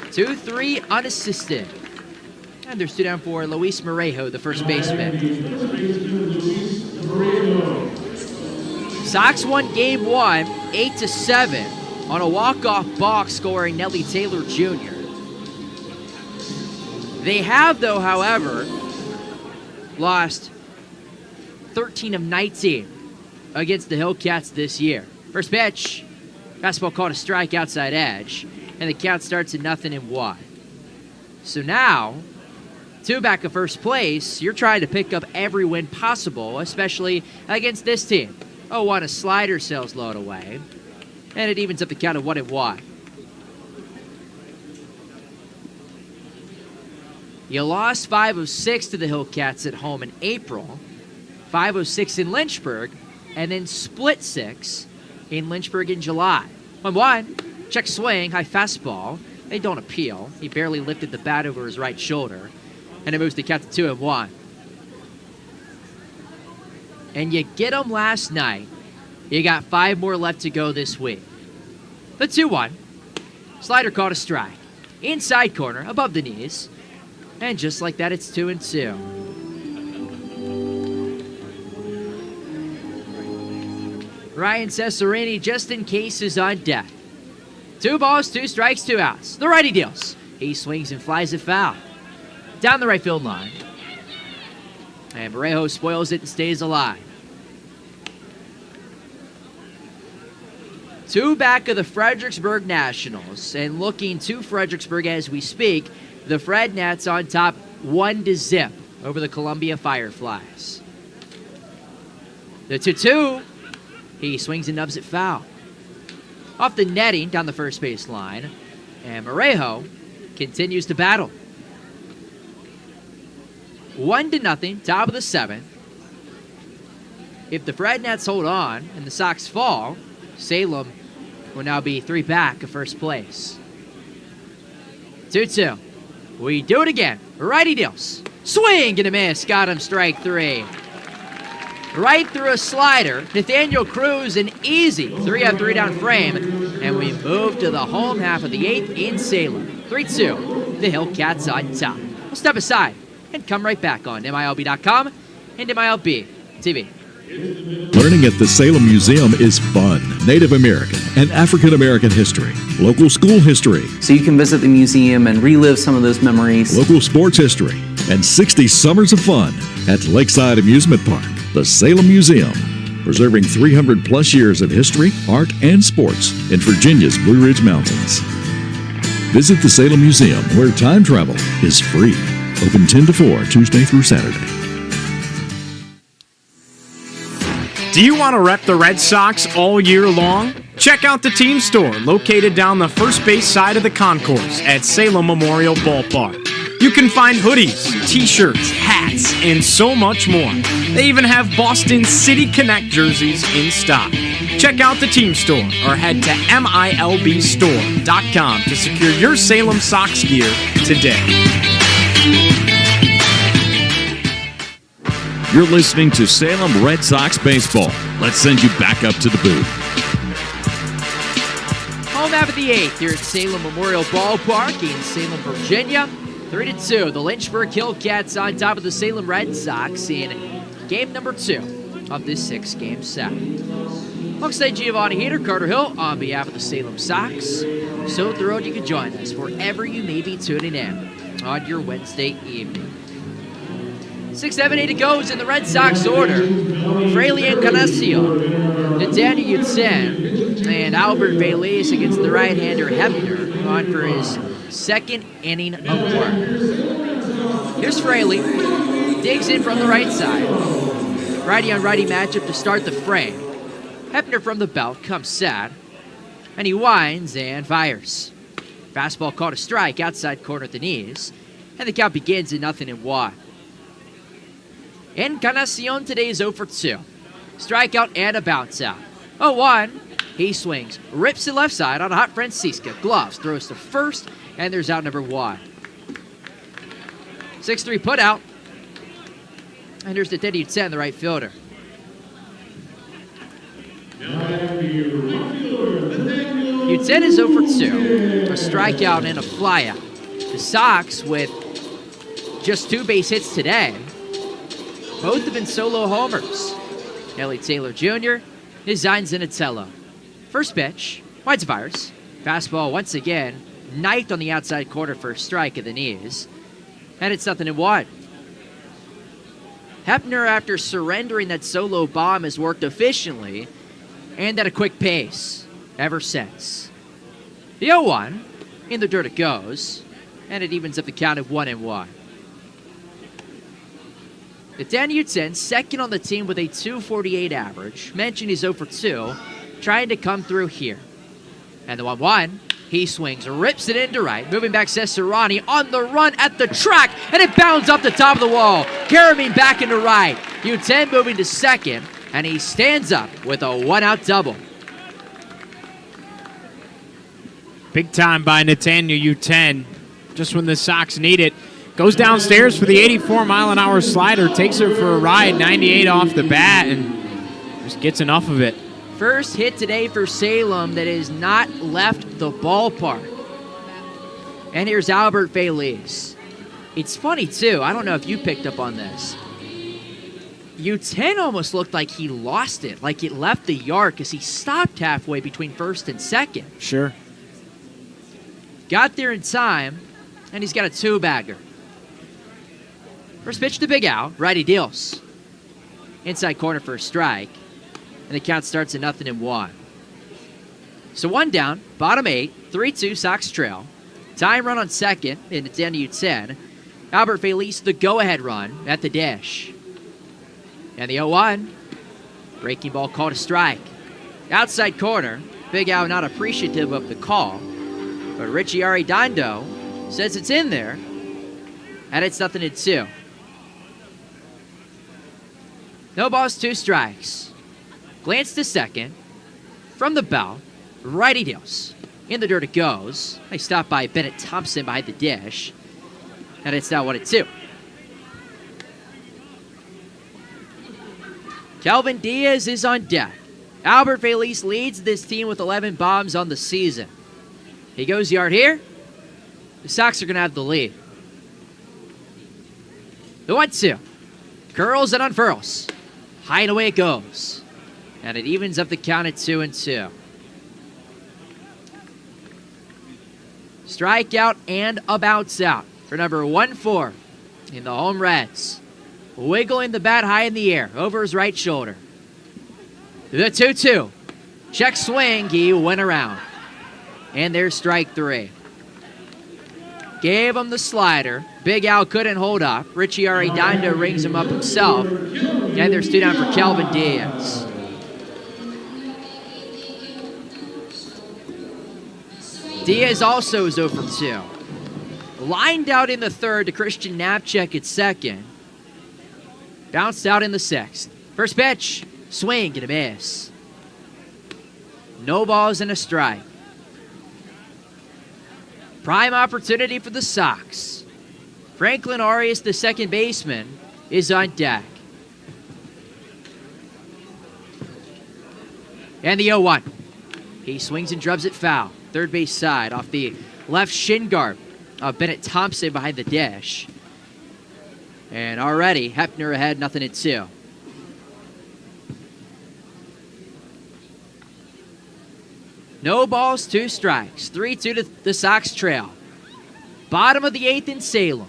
2-3 unassisted. And there's 2 down for Luis Morejo, the first baseman. Sox won game 1, 8-7, on a walk-off balk scoring Nelly Taylor Jr. They have, though, however, lost 13 of 19 against the Hillcats this year. First pitch, fastball called a strike outside edge, and the count starts at 0-1. So now, 2 back of first place, you're trying to pick up every win possible, especially against this team. 0-1, a slider sails load away, and it evens up the count of 1-1. You lost 5 of 6 to the Hillcats at home in April, 5 of 6 in Lynchburg, and then split 6 in Lynchburg in July. 1-1, check swing, high fastball. They don't appeal. He barely lifted the bat over his right shoulder, and it moves the count to 2-1. And you get them last night. You got 5 more left to go this week. The 2-1, slider called a strike. Inside corner, above the knees. And just like that, it's 2-2. Ryan Cesarini, just in case, is on deck. 2 balls, 2 strikes, 2 outs. The righty deals. He swings and flies it foul. Down the right field line. And Morejo spoils it and stays alive. 2 back of the Fredericksburg Nationals. And looking to Fredericksburg as we speak, the Fred Nats on top 1-0 over the Columbia Fireflies. The 2-2. He swings and nubs it foul. Off the netting down the first base line. And Morejo continues to battle. 1-0, top of the 7th. If the Fred Nets hold on and the Sox fall, Salem will now be 3 back of first place. 2-2. We do it again. Righty deals. Swing and a miss. Got him, strike 3. Right through a slider. Nathaniel Cruz, an easy 3-3 down frame. And we move to the home half of the 8th in Salem. 3-2. The Hillcats on top. We'll step aside and come right back on MILB.com and MILB TV. Learning at the Salem Museum is fun. Native American and African American history, local school history, So you can visit the museum and relive some of those memories. local sports history, and 60 summers of fun at Lakeside Amusement Park. The Salem Museum, preserving 300 plus years of history, art, and sports in Virginia's Blue Ridge Mountains. Visit the Salem Museum, where time travel is free. Open 10 to 4, Tuesday through Saturday. Do you want to rep the Red Sox all year long? Check out the team store located down the first base side of the concourse at Salem Memorial Ballpark. You can find hoodies, t-shirts, hats, and so much more. They even have Boston City Connect jerseys in stock. Check out the team store or head to MILBstore.com to secure your Salem Sox gear today. You're listening to Salem Red Sox baseball. Let's send you back up to the booth. Home half of the 8th here at Salem Memorial Ballpark in Salem, Virginia. 3-2, the Lynchburg Hillcats on top of the Salem Red Sox in game number 2 of this 6-game set. Alongside Giovanni Hader, Carter Hill on behalf of the Salem Sox. So thrilled you could join us wherever you may be tuning in on your Wednesday evening. 6, 7, 8 goes in the Red Sox order. Fraley Encarnacion, Nathaniel Utzen, and Albert Velez against the right-hander Hebner on for his second inning of work. Here's Fraley, digs in from the right side. Righty-on-righty matchup to start the frame. Hebner from the belt comes set, and he winds and fires. Fastball called a strike outside corner at the knees, and the count begins at 0-1. Encarnacion today is 0 for 2. Strikeout and a bounce out. 0-1. He swings, rips it left side on a hot Francisca. Gloves, throws to first, and there's out number 1. 6-3 put out. And there's Nathaniel Utzen, the right fielder. Utzen is 0 for 2. A strikeout and a flyout. The Sox, with just 2 base hits today, both have been solo homers. Ellie Taylor Jr. designs Zinatello. First pitch, winds fires. Fastball once again, knifed on the outside corner for a strike at the knees. And it's 0-1. Hebner, after surrendering that solo bomb, has worked efficiently and at a quick pace ever since. The 0-1, in the dirt it goes, and it evens up the count at 1-1. Nathaniel Utzen, second on the team with a .248 average. Mentioned he's 0 for 2, trying to come through here. And the 1-1, he swings, rips it into right. Moving back, Cesarani on the run at the track, and it bounds up the top of the wall. Karamine back into right. Utzen moving to second, and he stands up with a 1-out double. Big time by Nathaniel Utzen. Just when the Sox need it. Goes downstairs for the 84-mile-an-hour slider. Takes her for a ride, 98 off the bat, and just gets enough of it. First hit today for Salem that has not left the ballpark. And here's Albert Velez. It's funny, too. I don't know if you picked up on this. Utzen almost looked like he lost it, like it left the yard, because he stopped halfway between first and second. Sure. Got there in time, and he's got a 2-bagger. First pitch to Big Al, righty deals. Inside corner for a strike, and the count starts at 0-1. So 1 down, bottom 8, 3-2 Sox trail. Tying run on second in Nathaniel Utzen. Albert Velez the go-ahead run at the dish. And the 0-1, breaking ball called a strike. Outside corner, Big Al not appreciative of the call, but Richie Arredondo says it's in there, and it's 0-2. No balls, 2 strikes. Glance to second. From the belt, righty deals. In the dirt it goes. Nice stop by Bennett Thompson behind the dish. And it's now 1-2. Kelvin Diaz is on deck. Albert Feliz leads this team with 11 bombs on the season. He goes yard here. The Sox are going to have the lead. The 1-2. Curls and unfurls. High and away it goes. And it evens up the count at 2-2. Strikeout and a bounce out for number 1-4 in the home Reds. Wiggling the bat high in the air over his right shoulder. The 2-2. Check swing. He went around. And there's strike 3. Gave him the slider. Big Al couldn't hold up. Richie Arredondo rings him up himself. And there's 2 down for Kelvin Diaz. Diaz also is 0 for 2. Lined out in the third to Christian Knapczyk at second. Bounced out in the 6th. First pitch. Swing and a miss. No balls and a strike. Prime opportunity for the Sox. Franklin Arias, the second baseman, is on deck. And the 0-1. He swings and drubs it foul. Third base side off the left shin guard of Bennett Thompson behind the dish. And already Hefner ahead, 0-2. No balls, 2 strikes. 3-2 to the Sox trail. Bottom of the 8th in Salem.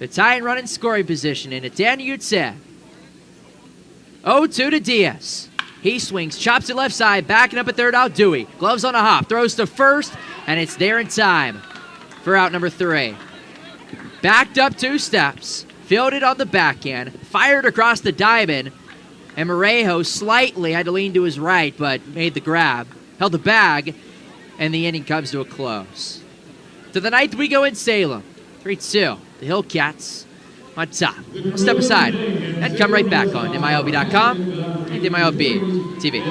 The tying run in scoring position, and it's Dan Utsev. 0-2 to Diaz. He swings, chops it left side, backing up at third out Dewey. Gloves on a hop, throws to first, and it's there in time for out number 3. Backed up 2 steps, fielded on the backhand, fired across the diamond, and Morejo slightly had to lean to his right, but made the grab, held the bag, and the inning comes to a close. To the 9th we go in Salem. 3-2. The Hillcats on top. We'll step aside and come right back on MILB.com and MILB TV.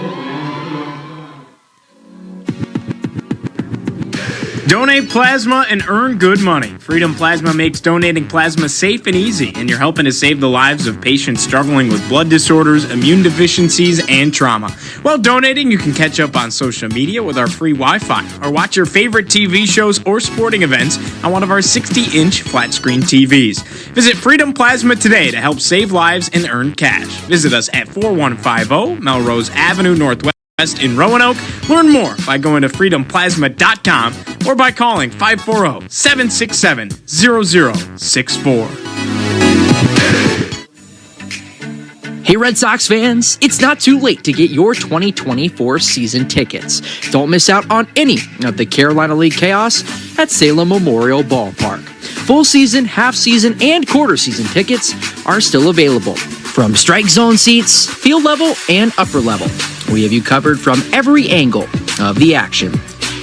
Donate plasma and earn good money. Freedom Plasma makes donating plasma safe and easy, and you're helping to save the lives of patients struggling with blood disorders, immune deficiencies, and trauma. While donating, you can catch up on social media with our free Wi-Fi, or watch your favorite TV shows or sporting events on one of our 60-inch flat-screen TVs. Visit Freedom Plasma today to help save lives and earn cash. Visit us at 4150 Melrose Avenue Northwest in Roanoke. Learn more by going to freedomplasma.com or by calling 540-767-0064. Hey Red Sox fans, it's not too late to get your 2024 season tickets. Don't miss out on any of the Carolina League chaos at Salem Memorial Ballpark. Full season, half season, and quarter season tickets are still available. From strike zone seats, field level, and upper level, we have you covered from every angle of the action.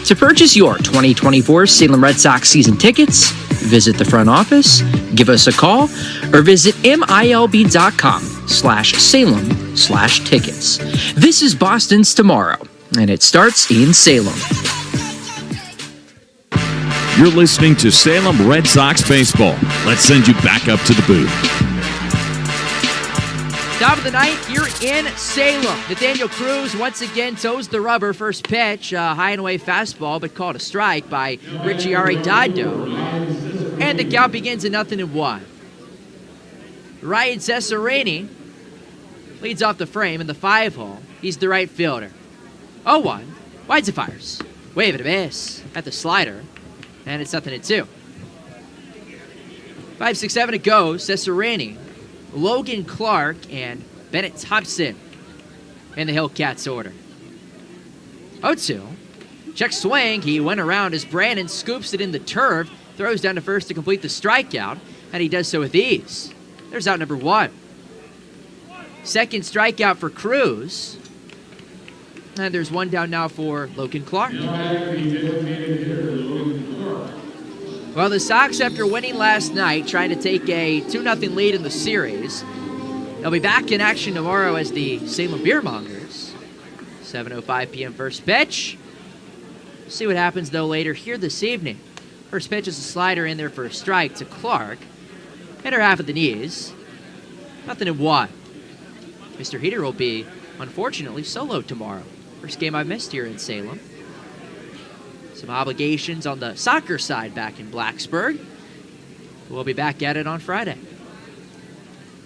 To purchase your 2024 Salem Red Sox season tickets, visit the front office, give us a call, or visit milb.com/Salem/tickets. This is Boston's tomorrow, and it starts in Salem. You're listening to Salem Red Sox baseball. Let's send you back up to the booth. Top of the 9th, you're in Salem. Nathaniel Cruz once again toes the rubber. First pitch, high and away fastball, but called a strike by Richie Arredondo. And the count begins at 0-1. Ryan Cesarini leads off the frame in the 5-hole. He's the right fielder. 0-1. Winds and fires. Wave and a miss at the slider. And it's 0-2. 5-6-7 it goes. Cesarini, Logan Clark, and Bennett Thompson in the Hillcats order. 0-2. Check swing. He went around as Brandon scoops it in the turf, throws down to first to complete the strikeout, and he does so with ease. There's out number 1. Second strikeout for Cruz. And there's 1 down now for Logan Clark. Well, the Sox, after winning last night, trying to take a 2-0 lead in the series. They'll be back in action tomorrow as the Salem Beermongers. 7:05 p.m. first pitch. See what happens, though, later here this evening. First pitch is a slider in there for a strike to Clark. Hitter half of the knees. 0-1. Mr. Heater will be, unfortunately, solo tomorrow. First game I've missed here in Salem. Some obligations on the soccer side back in Blacksburg. We'll be back at it on Friday.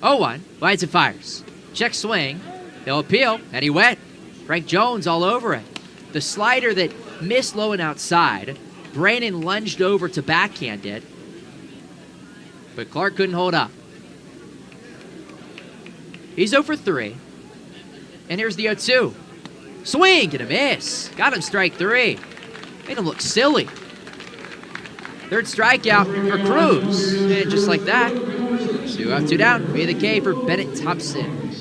0-1, winds and fires. Check swing. He'll appeal, and he went. Frank Jones all over it. The slider that missed low and outside. Brandon lunged over to backhand it, but Clark couldn't hold up. He's 0 for 3. And here's the 0-2. Swing and a miss. Got him strike 3. Made him look silly. Third strikeout for Cruz. And just like that, 2 out, 2 down. Be the K for Bennett Thompson.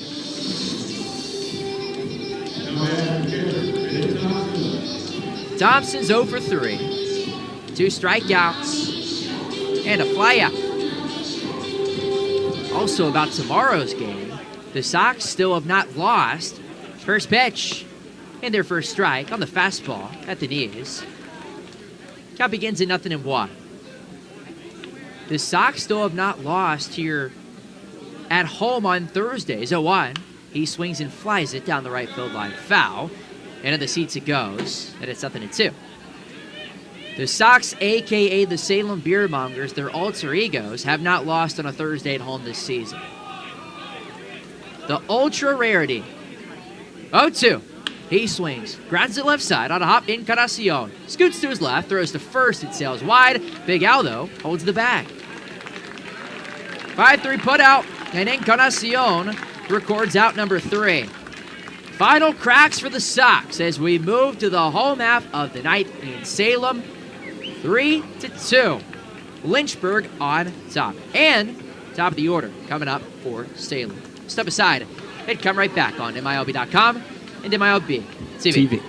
Thompson's 0 for 3. 2 strikeouts and a flyout. Also about tomorrow's game, the Sox still have not lost. First pitch and their first strike on the fastball at the knees. Count begins at 0-1. The Sox still have not lost here at home on Thursdays. 0-1. He swings and flies it down the right field line. Foul. And in the seats it goes. And it's 0-2. The Sox, a.k.a. the Salem Beermongers, their alter egos, have not lost on a Thursday at home this season. The ultra rarity. 0-2. He swings. Grounds it left side on a hop. Encarnacion. Scoots to his left. Throws to first. It sails wide. Big Al, though, holds the bag. 5-3 put out. And Encarnacion records out number 3. Final cracks for the Sox as we move to the home half of the night in Salem. 3-2. Lynchburg on top. And top of the order coming up for Salem. Step aside and come right back on MILB.com and MILB TV.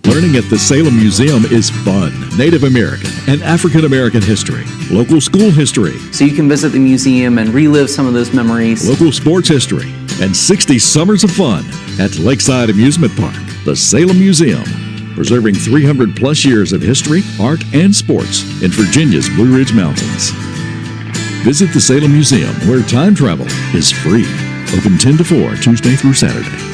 Learning at the Salem Museum is fun. Native American and African American history, local school history, So you can visit the museum and relive some of those memories. local sports history, and 60 summers of fun at Lakeside Amusement Park. The Salem Museum, preserving 300 plus years of history, art, and sports in Virginia's Blue Ridge Mountains. Visit the Salem Museum, where time travel is free. Open 10 to 4, Tuesday through Saturday.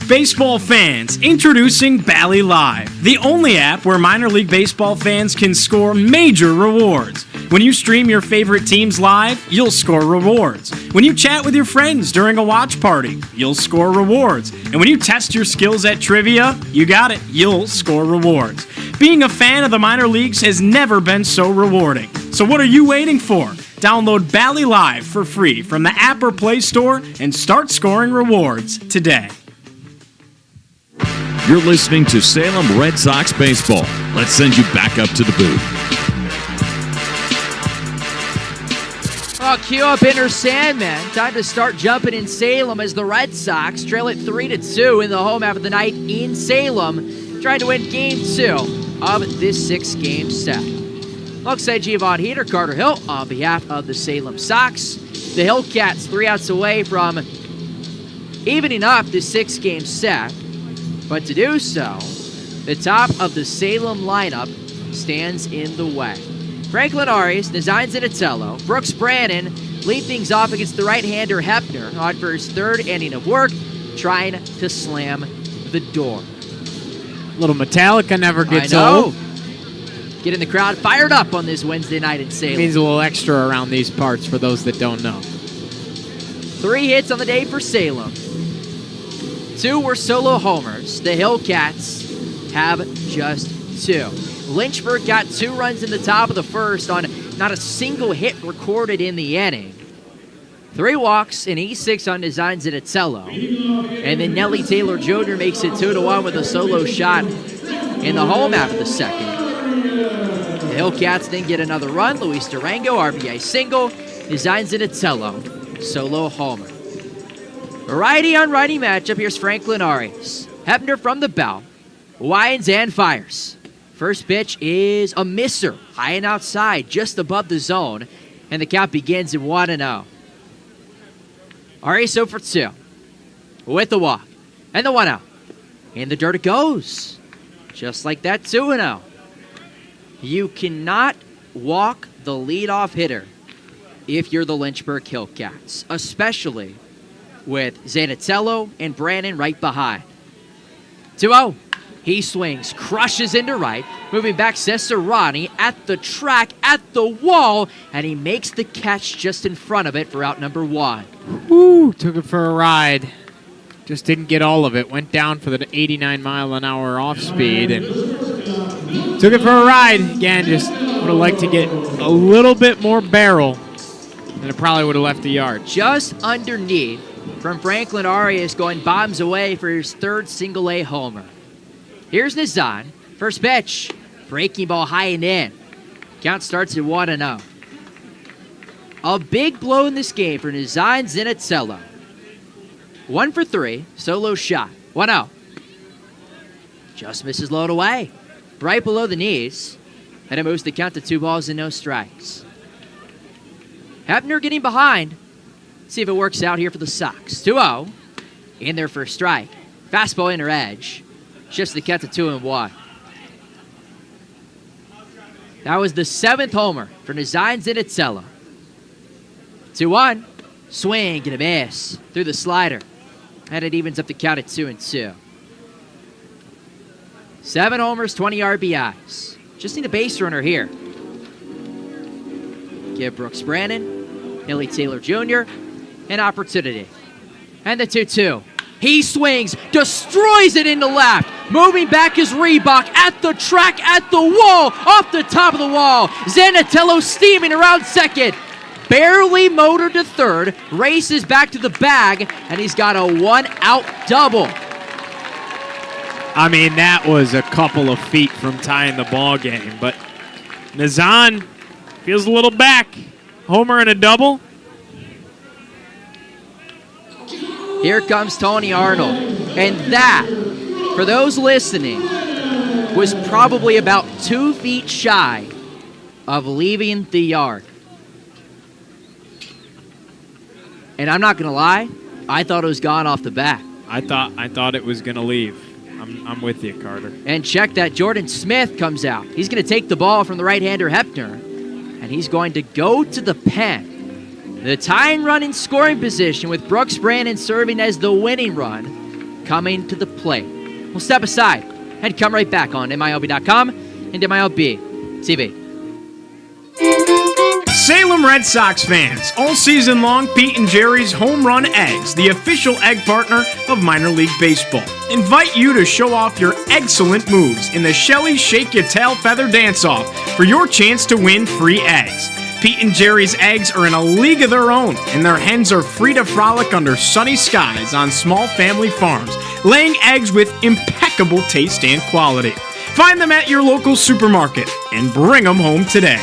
Baseball fans, introducing Bally Live, the only app where minor league baseball fans can score major rewards. When you stream your favorite teams live, you'll score rewards. When you chat with your friends during a watch party, you'll score rewards. And when you test your skills at trivia, you got it, you'll score rewards. Being a fan of the minor leagues has never been so rewarding. So what are you waiting for? Download Bally Live for free from the app or Play Store and start scoring rewards today. You're listening to Salem Red Sox baseball. Let's send you back up to the booth. Oh, cue up Inner Sandman. Time to start jumping in Salem as the Red Sox trail it 3-2 in the home half of the night in Salem, trying to win Game 2 of this 6-game set. Alongside Giovanni Heater, Carter Hill on behalf of the Salem Sox. The Hillcats 3 outs away from evening up this 6-game set. But to do so, the top of the Salem lineup stands in the way. Franklin Arias designs Inatello. Brooks Brannon lead things off against the right-hander Hepner on for his third inning of work, trying to slam the door. Little Metallica never gets I know. old. Getting the crowd fired up on this Wednesday night in Salem. Means a little extra around these parts for those that don't know. 3 hits on the day for Salem. 2 were solo homers. The Hillcats have just 2. Lynchburg got 2 runs in the top of the first on not a single hit recorded in the inning. 3 walks, an E6 on Designs Inatello. And then Nelly Taylor Jr. makes it 2-1 with a solo shot in the home half of the second. The Hillcats then get another run. Luis Durango, RBI single. Designs Inatello, solo homer. Righty on righty matchup. Here's Franklin Arias. Hepner from the bell. Winds and fires. First pitch is a misser, high and outside, just above the zone, and the count begins at 1-0. Arias 0 for 2, with the walk, and the 1-0. In the dirt it goes, just like that, 2-0. You cannot walk the leadoff hitter if you're the Lynchburg Hillcats, especially with Zanatello and Brandon right behind. 2-0. He swings, crushes into right, moving back Cesarani at the track, at the wall, and he makes the catch just in front of it for out number 1. Woo, took it for a ride. Just didn't get all of it. Went down for the 89 mile an hour off speed and took it for a ride. Again, just would have liked to get a little bit more barrel, and it probably would have left the yard. Just underneath from Franklin Arias, going bombs away for his third single-A homer. Here's Nazan. First pitch. Breaking ball high and in. Count starts at 1-0. A big blow in this game for Nazan Zanatello. 1 for 3. Solo shot. 1-0. Just misses low and away. Right below the knees. And it moves the count to 2 balls and no strikes. Hebner getting behind. See if it works out here for the Sox. 2-0. In there for a strike. Fastball inner edge. Shifts the count to 2-1. That was the 7th homer for Nazan Zanatello. 2-1. Swing and a miss through the slider. And it evens up the count at 2-2. 7 homers, 20 RBIs. Just need a base runner here. Give Brooks Brannon, Billy Taylor Jr. an opportunity. And the 2-2. He swings, destroys it into left. Moving back is Reebok at the track, at the wall, off the top of the wall. Zanatello steaming around second. Barely motored to third, races back to the bag, and he's got a 1-out double. I mean, that was a couple of feet from tying the ball game, but Nazan feels a little back. Homer and a double. Here comes Tony Arnold. And that, for those listening, was probably about 2 feet shy of leaving the yard. And I'm not going to lie, I thought it was gone off the bat. I thought it was going to leave. I'm with you, Carter. And check that, Jordan Smith comes out. He's going to take the ball from the right-hander Hebner, and he's going to go to the pen. The tying run in scoring position with Brooks Brannon serving as the winning run coming to the plate. We'll step aside and come right back on MILB.com and MILB TV. Salem Red Sox fans, all season long, Pete and Jerry's Home Run Eggs, the official egg partner of minor league baseball, invite you to show off your excellent moves in the Shelly Shake Your Tail Feather Dance-Off for your chance to win free eggs. Pete and Jerry's eggs are in a league of their own, and their hens are free to frolic under sunny skies on small family farms, laying eggs with impeccable taste and quality. Find them at your local supermarket and bring them home today.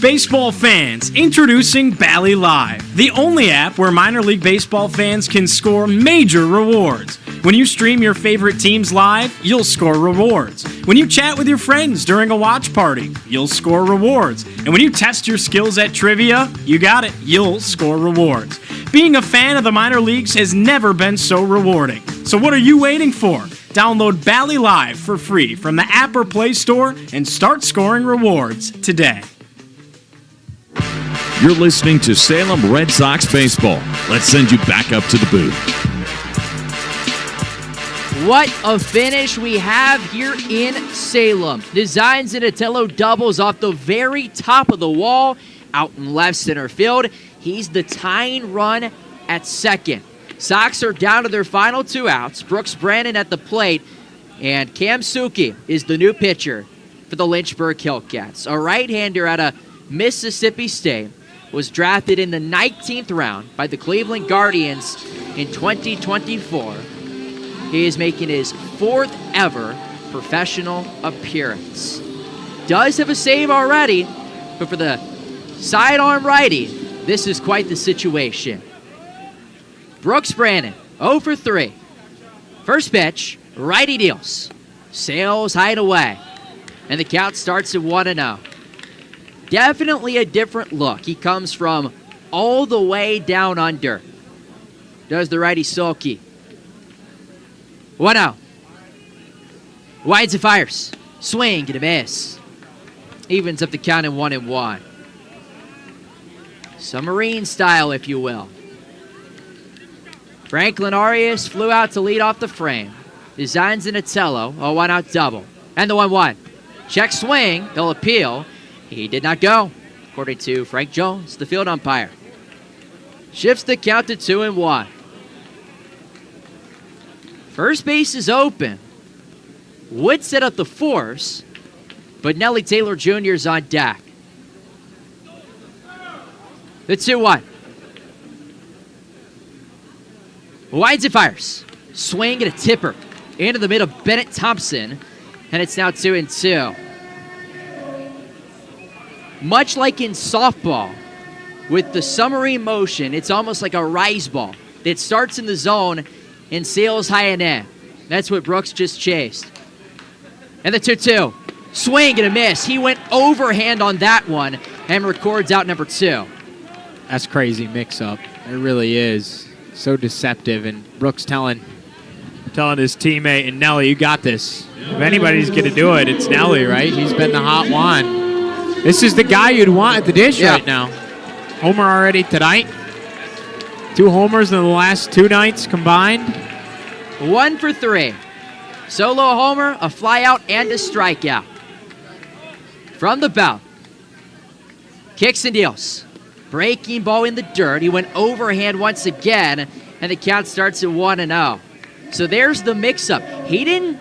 Baseball fans, introducing Bally Live, the only app where minor league baseball fans can score major rewards. When you stream your favorite teams live, you'll score rewards. When you chat with your friends during a watch party, you'll score rewards. And when you test your skills at trivia, you got it, you'll score rewards. Being a fan of the minor leagues has never been so rewarding. So what are you waiting for? Download Bally Live for free from the app or Play Store and start scoring rewards today. You're listening to Salem Red Sox baseball. Let's send you back up to the booth. What a finish we have here in Salem. Nazan Zanatello doubles off the very top of the wall out in left center field. He's the tying run at second. Sox are down to their final 2 outs. Brooks Brannon at the plate, and Cam Suki is the new pitcher for the Lynchburg Hillcats. A right-hander out of Mississippi State, was drafted in the 19th round by the Cleveland Guardians in 2024. He is making his 4th ever professional appearance. Does have a save already, but for the sidearm righty, this is quite the situation. Brooks Brannon, 0 for 3. First pitch, Righty deals. Sails hide away. And the count starts at 1-0. Definitely a different look. He comes from all the way down under. Does the righty sulky. 1-0. Winds and fires. Swing and a miss. Evens up the count in 1-1. Submarine style, if you will. Franklin Arias flew out to lead off the frame. Designs an Otello, a 1-out double. And the 1-1. Check swing, they'll appeal. He did not go, according to Frank Jones, the field umpire. Shifts the count to 2-1. First base is open. Would set up the force, but Nelly Taylor Jr. is on deck. The 2-1. Winds and fires. Swing and a tipper. Into the middle, Bennett Thompson. And it's now 2-2. Much like in softball, with the submarine motion, it's almost like a rise ball that starts in the zone and sails high and in. That's what Brooks just chased. And the 2-2. Swing and a miss. He went overhand on that one and records out number 2. That's crazy mix-up. It really is. So deceptive. And Brooks telling his teammate, and Nelly, you got this. If anybody's going to do it, it's Nelly, right? He's been the hot one. This is the guy you'd want at the dish right now. Homer already tonight. 2 homers in the last 2 nights combined. 1 for 3. Solo homer, a flyout, and a strikeout. From the belt. Kicks and deals. Breaking ball in the dirt. He went overhand once again, and the count starts at 1-0. So there's the mix-up. He didn't,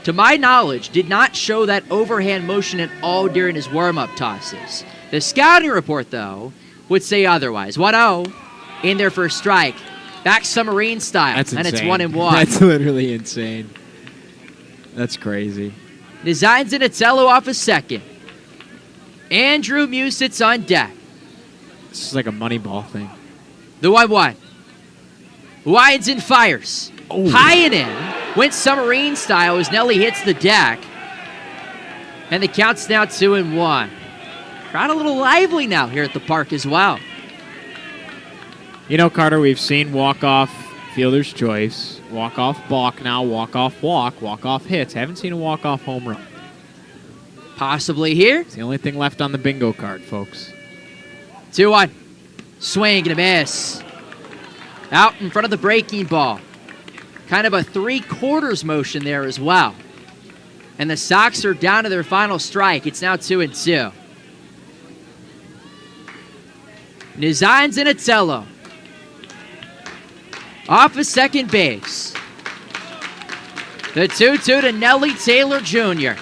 to my knowledge, did not show that overhand motion at all during his warm-up tosses. The scouting report, though, would say otherwise. 1-0 in there for a strike. Back submarine style. That's insane. And it's 1-1. That's literally insane. That's crazy. Designs an Otello off a second. Andrew Muse sits on deck. This is like a money ball thing. The 1-1. Winds and fires. Oh. High and in. Went submarine style as Nelly hits the deck. And the count's now 2-1. Crowd a little lively now here at the park as well. You know, Carter, we've seen walk-off fielder's choice, walk-off balk now, walk-off walk, walk-off hits. Haven't seen a walk-off home run. Possibly here. It's the only thing left on the bingo card, folks. 2-1. Swing and a miss. Out in front of the breaking ball. Kind of a 3/4 motion there as well. And the Sox are down to their final strike. It's now 2-2. Designs an Otello. Off of second base. The 2-2 to Nelly Taylor Jr.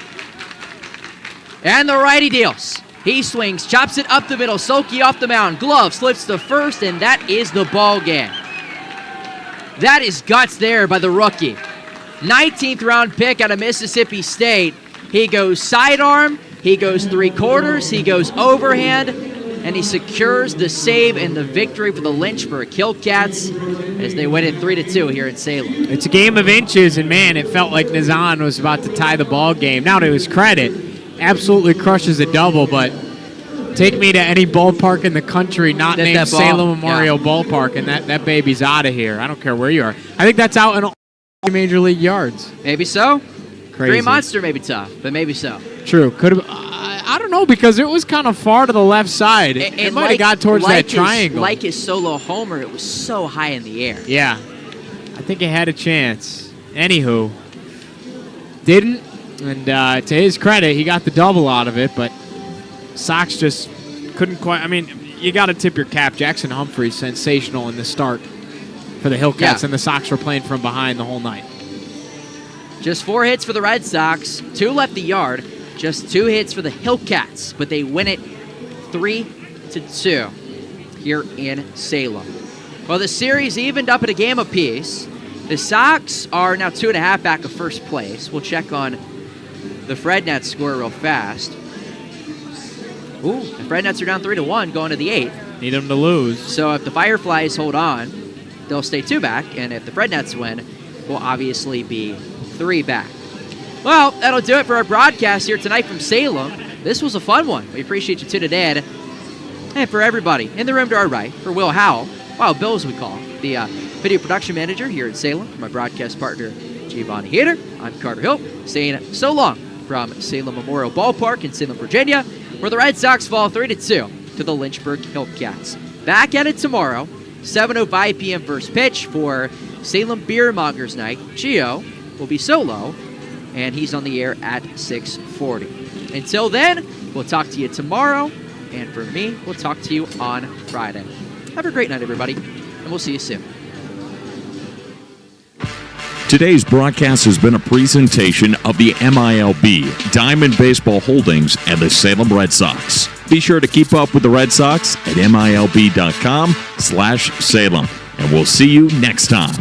And the righty deals. He swings, chops it up the middle. Sulky off the mound. Glove slips to first, and that is the ball game. That is guts there by the rookie. 19th round pick out of Mississippi State. He goes sidearm. He goes 3/4. He goes overhand. And he secures the save and the victory for the Lynchburg Hillcats as they win it 3-2 here in Salem. It's a game of inches, and man, it felt like Nazan was about to tie the ball game. Now, to his credit, absolutely crushes a double, but take me to any ballpark in the country not named Salem Memorial Ballpark, and that baby's out of here. I don't care where you are. I think that's out in all major league yards. Maybe so. Crazy. Green Monster may be tough, but maybe so. True. Could have. I don't know, because it was kind of far to the left side. It might have got towards that triangle. Like his solo homer, it was so high in the air. Yeah. I think it had a chance. Anywho, didn't. And to his credit, he got the double out of it, but Sox just couldn't quite. I mean, you got to tip your cap. Jackson Humphrey, sensational in the start for the Hillcats, and the Sox were playing from behind the whole night. Just 4 hits for the Red Sox, 2 left the yard. Just 2 hits for the Hillcats, but they win it 3-2 here in Salem. Well, the series evened up at a game apiece. The Sox are now 2.5 back of first place. We'll check on the Frednets score real fast. Ooh, the Frednets are down 3-1 going to the 8th. Need them to lose. So if the Fireflies hold on, they'll stay 2 back, and if the Frednets win, we'll obviously be 3 back. Well, that'll do it for our broadcast here tonight from Salem. This was a fun one. We appreciate you tuning in. And for everybody in the room to our right, for Will Howell, Wild Bill as we call him, the video production manager here at Salem, for my broadcast partner, Giovanni Hader, I'm Carter Hill, saying so long from Salem Memorial Ballpark in Salem, Virginia, where the Red Sox fall 3-2 to the Lynchburg Hillcats. Back at it tomorrow, 7:05 p.m. first pitch for Salem Beer Mongers Night. Gio will be solo, and he's on the air at 6:40. Until then, we'll talk to you tomorrow, and for me, we'll talk to you on Friday. Have a great night, everybody, and we'll see you soon. Today's broadcast has been a presentation of the MILB, Diamond Baseball Holdings, and the Salem Red Sox. Be sure to keep up with the Red Sox at MILB.com/Salem. And we'll see you next time.